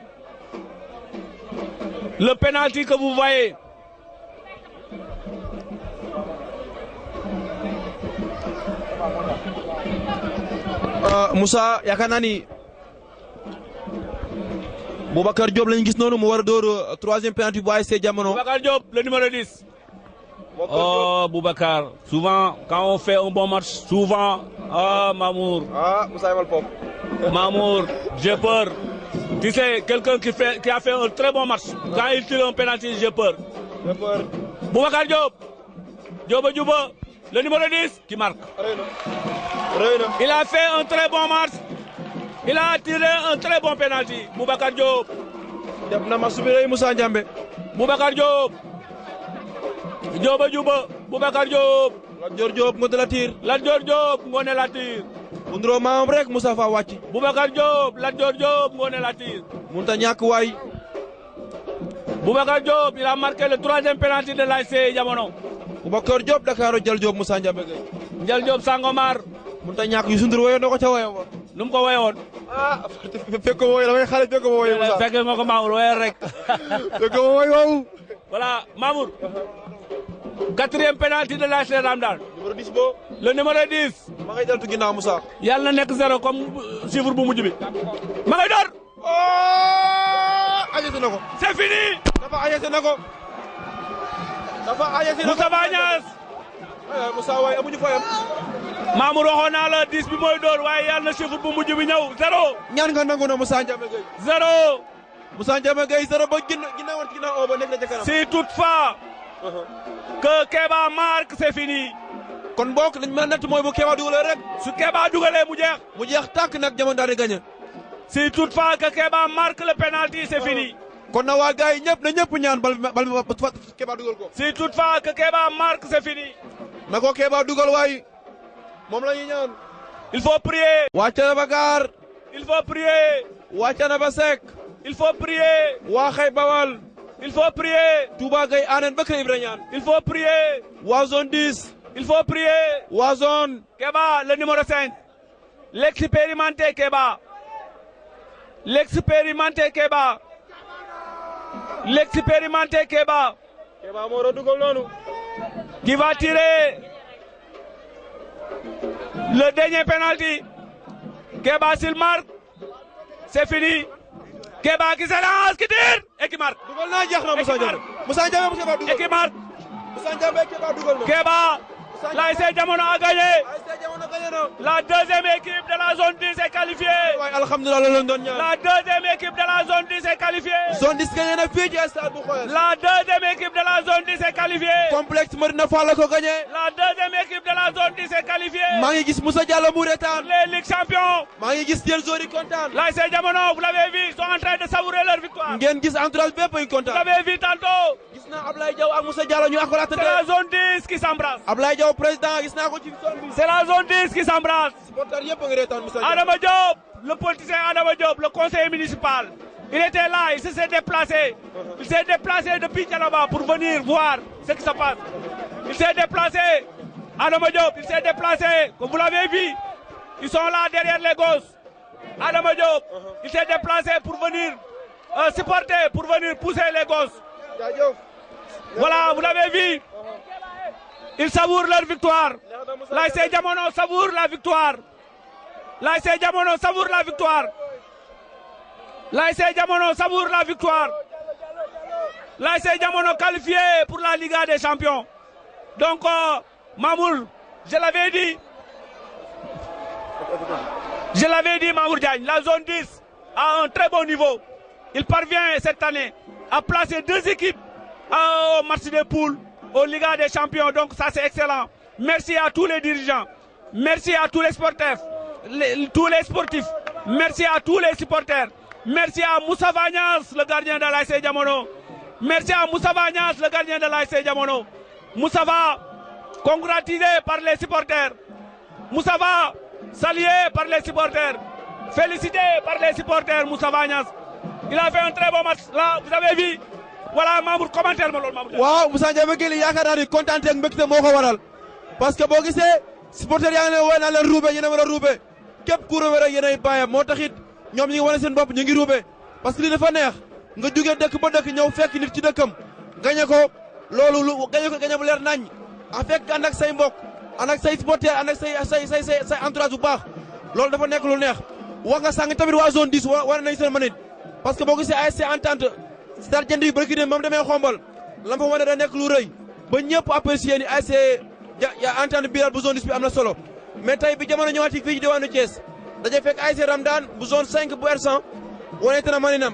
Le penalty que vous voyez. Moussa yaakaar naa ni Boubacar Diop lañu gis noonu mu war a door 3e penalty bu ASC Jamono. Boubacar Diop, le numéro 10. Oh, Boubacar. Souvent, quand on fait un bon match, souvent, Mamour. Ah, Moussa Yamal Pop. Mamour, j'ai peur. Tu sais, quelqu'un qui a fait un très bon match. Quand il tire un penalty, j'ai peur. J'ai peur. Boubacar Diop. Diop, le numéro 10 qui marque. Il a fait un très bon match. Il a tiré un très bon penalty. Boubacar Diop. def na match bi rëy Moussa Ndiambe. Boubacar Diop. Boubacar Diop. Lat Dior Diop nga de la tir. Lat Dior Diop ngone la tir. bu nduroo maamam rek Moussa fa wàcc. Boubacar Diop, Lat Dior Diop ngone la tir. mënut a ñàkk waay. Boubacar Diop, il a marqué le 3e penalty de l'ASC Jamono. Boubacar Diop Dakar Jël Diop Moussa Ndiambe Gueye. Ndial Diop Sangomar. mënut a ñàkk Youssou Ndour woyoon na ko ca woyoo ba. Nu mu ko woyoon. ah fekk ko wooy damay xale fekk ko wooy Moussa fekk nga ko Mamour woyal rek fekk ko wooy waaw voilà Mamour 4e penalty de l'ASC Ramdan numéro 10 bo le numéro 10 ma ngay deltu ginnaaw Moussa yàlla na nekk 0 comme chiffre bu mujj bi ma ngay door añase na ko c'est fini dafa añase na ko Moustapha Niasse Moussa waay amuñu fayam Mamour waxoon naa la 10 bi mooy door waaye yàlla na chiffre bu mujj bi ñëw 0 ñaan nga nangu na Moussa Ndiame Gueye 0 Moussa Ndiame Gueye 0 ba ginnaawoon ci ginnaaw ba nekk na ca kanam si toutefois que Kéba marque c'est fini kon bokk lañ mën a natt mooy bu Kéba dugalee rek su Kéba dugalee mu jeex tàkk nag jamono daal di gagné si toutefois que Kéba marque le penalty c'est fini kon na waa gars yi ñëpp na ñëpp ñaan bal Kéba dugal ko si toutefois que Kéba marque c'est fini na ko Kéba dugal waay moom la ñuy ñaan il faut prier waa Thiénaba Gare il faut prier waa Thiénaba Seck il faut prier waa Xay Bawal il faut prier Touba Gueye Anen ba Kër Ibra ñaan il faut prier waa zone 10 il faut prier waa zone Kéba le numéro 5 l'expérimenté Kéba l'expérimenté Kéba l'expérimenté Kéba moo war a dugal noonu qui va tirer le dernier penalty Kéba s'il marque c'est fini Kéba qui se lance qui tire et qui marque dugal naa jeex na Moussa Ndiame Kéba dugal et qui marque Moussa Ndiame Kéba dugal na Kéba l'ASC Jamono a gagné ASC Jamono gagné na la deuxième équipe de la zone 10 est qualifiée waay alhamdulilah la leen doon ñaan la deuxième équipe de la zone 10 est qualifiée zone 10 gagné na fii ci stade bu Xoyes la deuxième équipe de la zone 10 est qualifiée complexe Medina Fall la ko gagné la deuxième équipe de la zone 10 est qualifiée maa ngi gis Moussa Diallo mu retaan les Ligues champions maa ngi gis Thiel Zori kontaan l'ASC Jamono vous l'avez vu ils sont en train de savourer leur victoire ngeen gis entourage bépp ay vous kontaan l'avez vu tantôt gis naa Ablaye Diaw ak Moussa Diallo ñu akolaate c'est la zone 10 qui s'embrasse Ablaye Diaw président gis naa ko ci zone bi c'est la zone 10 qui s'embrasse supporter yëpp a ngi reetaan Moussa Diallo Adama Diop le politicien Adama Diop le conseiller municipal il était là il s'est déplacé depuis Thiénaba pour venir voir ce qui se passe il s'est déplacé Adama Diop il s'est déplacé comme vous l'avez vu ils sont là derrière les gosses Adama Diop il s'est déplacé pour venir supporter pour venir pousser les gosses voilà vous l'avez vu ils savourent leur victoire l'ASC Jamono savoure la victoire l'ASC Jamono savoure la victoire l'ASC Jamono savoure la victoire l'ASC Jamono qualifié pour la Liga des Champions donc Mamour je l'avais dit Mamour Diagne la zone 10 a un très bon niveau il parvient cette année à placer 2 équipes au match des poules au Liga des Champions donc ça c'est excellent merci à tous les dirigeants merci à tous les sportifs merci à tous les supporters merci à Moustapha Niasse le gardien de l'ASC Jamono merci à Moustapha Niasse le gardien de l'ASC Jamono Moustapha congratulé par les supporters Moustapha salué par les supporters félicité par les supporters Moustapha Niasse il a fait un très bon match là vous avez vu voilà Mamour commentaire ma loolu Mamour. waaw Moussa Ndiame Gueye yaakaar naa ni kontaan ak mbégte moo ko waral parce que boo gisee supporter yaa ngi ne woy naa leen ruube yéen a war a ruube képp ku ruube rek yéen ay bàyyam moo taxit ñoom ñi ngi wane seen bopp ñu ngi ruube parce que li dafa neex nga jugee dëkk ba dëkk ñëw fekk nit ci dëkkam gañe ko loolu lu gañe bu leer nañ a fekk ànd ak say mbokk ànd ak say supporter ànd ak say entourage bu baax loolu dafa nekk lu neex wax nga sànq tamit waa zone 10 wane nañ seen manit parce que boo gisee ASC Entente Stade Jënd yi bëri na moom demee xombal la fa wane da nekk lu rëy ba ñëpp apprécié ni ASC Entente biiral bu zone 10 bi am na solo mais tey bi jamono ñëwaati fii ci diwaanu Thiès daje fekk ASC Ramdan bu zone 5 bu R100 wanete na maninam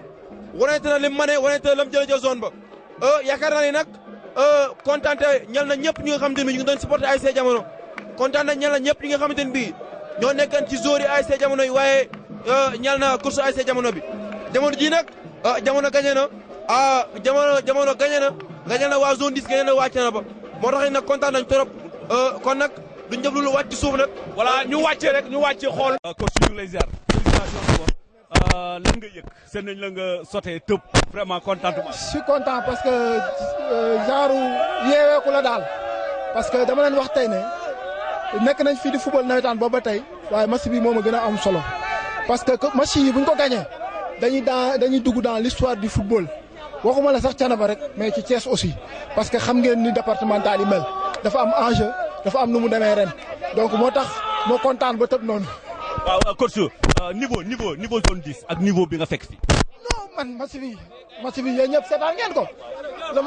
wanete na lim mane wanete na lam jëlee zone ba yaakaar naa ni nag kontaante ñal na ñëpp ñi nga xamante ne ñu ngi doon supporté ASC Jamono kontaan na ñal na ñëpp ñi nga xamante ne bii ñoo nekkan ci zone yi ASC Jamono yi waaye ñal na course ASC Jamono bi jamono ji nag Jamono gagné na Jamono gagné na waa zone 10 gagné na waa Thiénaba moo tax nag kontaan nañ trop kon nag duñ def lu wàcc ci suuf nag. voilà ñu wàcce rek ñu wàcc xool. coach ñu ngi lay ziar félicitations d'abord lan nga yëg seen nañ la nga sotee tëb vraiment contentement. je suis content parce que genre yeeweeku la daal parce que dama leen wax tey ne nekk nañ fii di football nawetaan boobu ba tey waaye match bi moom a gën a am solo parce que match yi bu ñu ko gagné dañuy dugg dans l'histoire du football waxuma la sax Thiénaba rek mais ci Thiès aussi parce que xam ngeen ni départemental yi mel dafa am enjeu dafa am nu mu demee ren donc moo tax moo kontaan ba tëb noonu. waaw coach niveau zone 10 ak niveau bi nga fekk fi. non man match bi yéen ñëpp seetaan ngeen ko le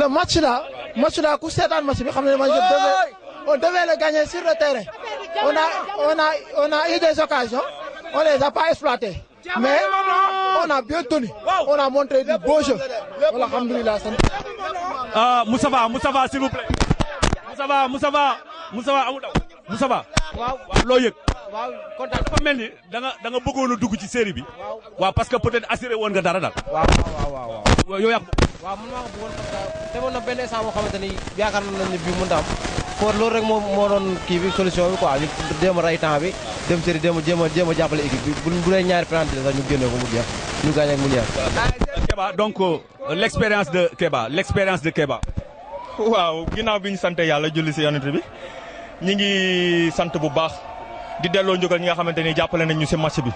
match là ku seetaan match bi xam ne on devait le gagner sur le terrain on a eu des occasions on les a pas exploitées mais on a bien tenu on a montré du beau jeu alhamdoulilah. Moustapha s'il vous plaît. Moustapha amul daw. Moustapha. waaw loo yëg. waaw kontaan dafa mel ni da nga bëggoon a dugg ci série bi. waaw parce que peut-être assuré woon nga dara daal. waaw. yow yaa ko. waaw man maa ko bëggoon parce que demoon na benn instant boo xamante ni yaakaar nañ ne bii mënut a am for loolu rek moo doon kii bi solution bi quoi ñu jéem a rey temps bi dem série jéem a jàppale équipe bi bu dee ñaari penalty sax ñu génne ko mu jeex ñu gagné ak mu jeex. Kéba donc l'expérience de Kéba. waaw ginnaaw bi ñu sant yàlla julli si yonent bi ñi ngi sant bu baax di delloo njukkal ñi nga xamante ni jàppale nañ ñu si match bi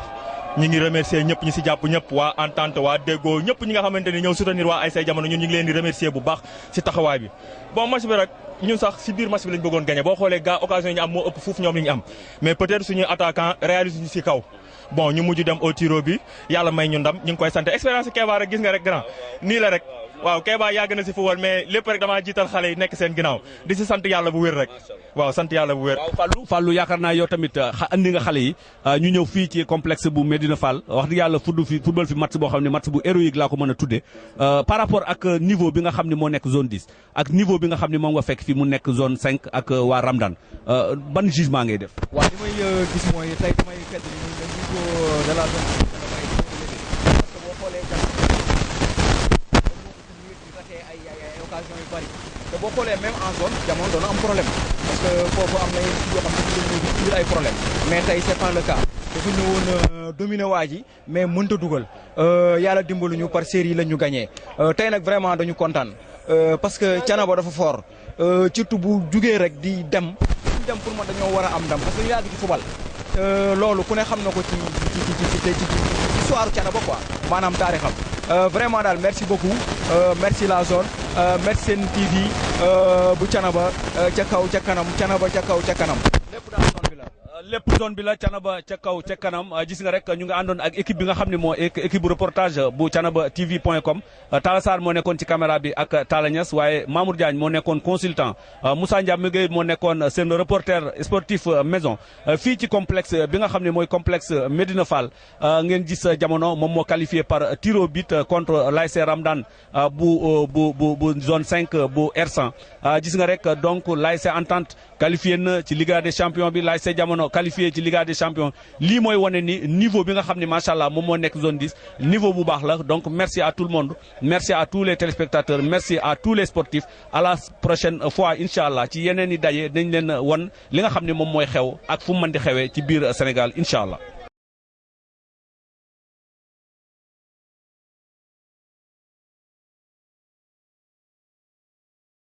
ñi ngi remercier ñëpp ñi si jàpp ñëpp waa entente waa déggoo ñëpp ñi nga xamante ni ñëw soutenir waa ASC Jamono ñun ñu ngi leen di remercier bu baax si taxawaay bi. bon match bi rek ñun sax si biir match bi lañ bëggoon gagné boo xoolee gaa occasion yi ñu am moo ëpp fuuf ñoom li ñu am mais peut-être suñuy attaquant réalise ñu si kaw bon ñu mujj dem au tiro bi yàlla may ñu ndam ñu ngi koy sant expérience Kéba rek gis nga rek grand nii la rek. waaw Kéba yàgg na si football mais lépp rek damaa jiital xale yi nekk seen ginnaaw di si sant yàlla bu wér rek waaw sant yàlla bu wér. waaw Fallou yaakaar naa yow tamit andi nga xale yi ñu ñëw fii ci complexe bu Medina Fall wax dëgg yàlla football fi match boo xam ne match bu héroïque laa ko mën a tuddee par rapport ak niveau bi nga xam ne moo nekk zone 10 ak niveau bi nga xam ne moom nga fekk fi mu nekk zone 5 ak waa Ramdan ban jugement ngay def. waaw li may gis mooy tey damay fedd ni le niveau de la zone occasion yu bari te boo xoolee même en zone Jamono doon am problème parce que foofu am na yenn yoo xam ne dañu ay problème mais tey c'est pas le cas dafa ñëwoon dominer waa ji mais mënta dugal yàlla dimbaluñu par série la ñu gagné tey nag vraiment dañu kontaan parce que Thiénaba dafa fort surtout bu jugee rek di dem pour man dañoo war a am ndam parce que ñu yàgg ci football loolu ku ne xam na ko ci histoire Thiénaba quoi maanaam taarixam vraiment daal merci beaucoup merci la zone merci Sen TV bu Thiénaba ca kaw ca kanam Thiénaba ca kaw ca kanam lépp daal zone bi la. lépp zone bi la Thiénaba ca kaw ca kanam gis nga rek ñu nga àndoon ak équipe bi nga xam ne moo équipe bu reportage bu Thiénaba TV.com Talla Sarr moo nekkoon ci caméra bi ak Talla Niass waaye Mamour Diagne moo nekkoon consultant Moussa Ndiame Gueye moo nekkoon seen reporter sportif maison fii ci complexe bi nga xam ne mooy complexe Medina Fall ngeen gis Jamono moom moo qualifié par tir au but contre l'ASC Ramdan bu zone 5 bu R100 gis nga rek donc l'ASC Entente qualifié na ci Liga des champions bi l'ASC Jamono qualifié ci Liga des champions lii mooy wane ni niveau bi nga xam ne macha allah moom moo nekk zone 10 niveau bu baax la donc merci à tout le monde merci à tous les téléspectateurs merci à tous les sportifs à la prochaine fois incha allah ci yeneen i daje dañ leen won li nga xam ne moom mooy xew ak fu mu mën di xewee ci biir Sénégal incha allah.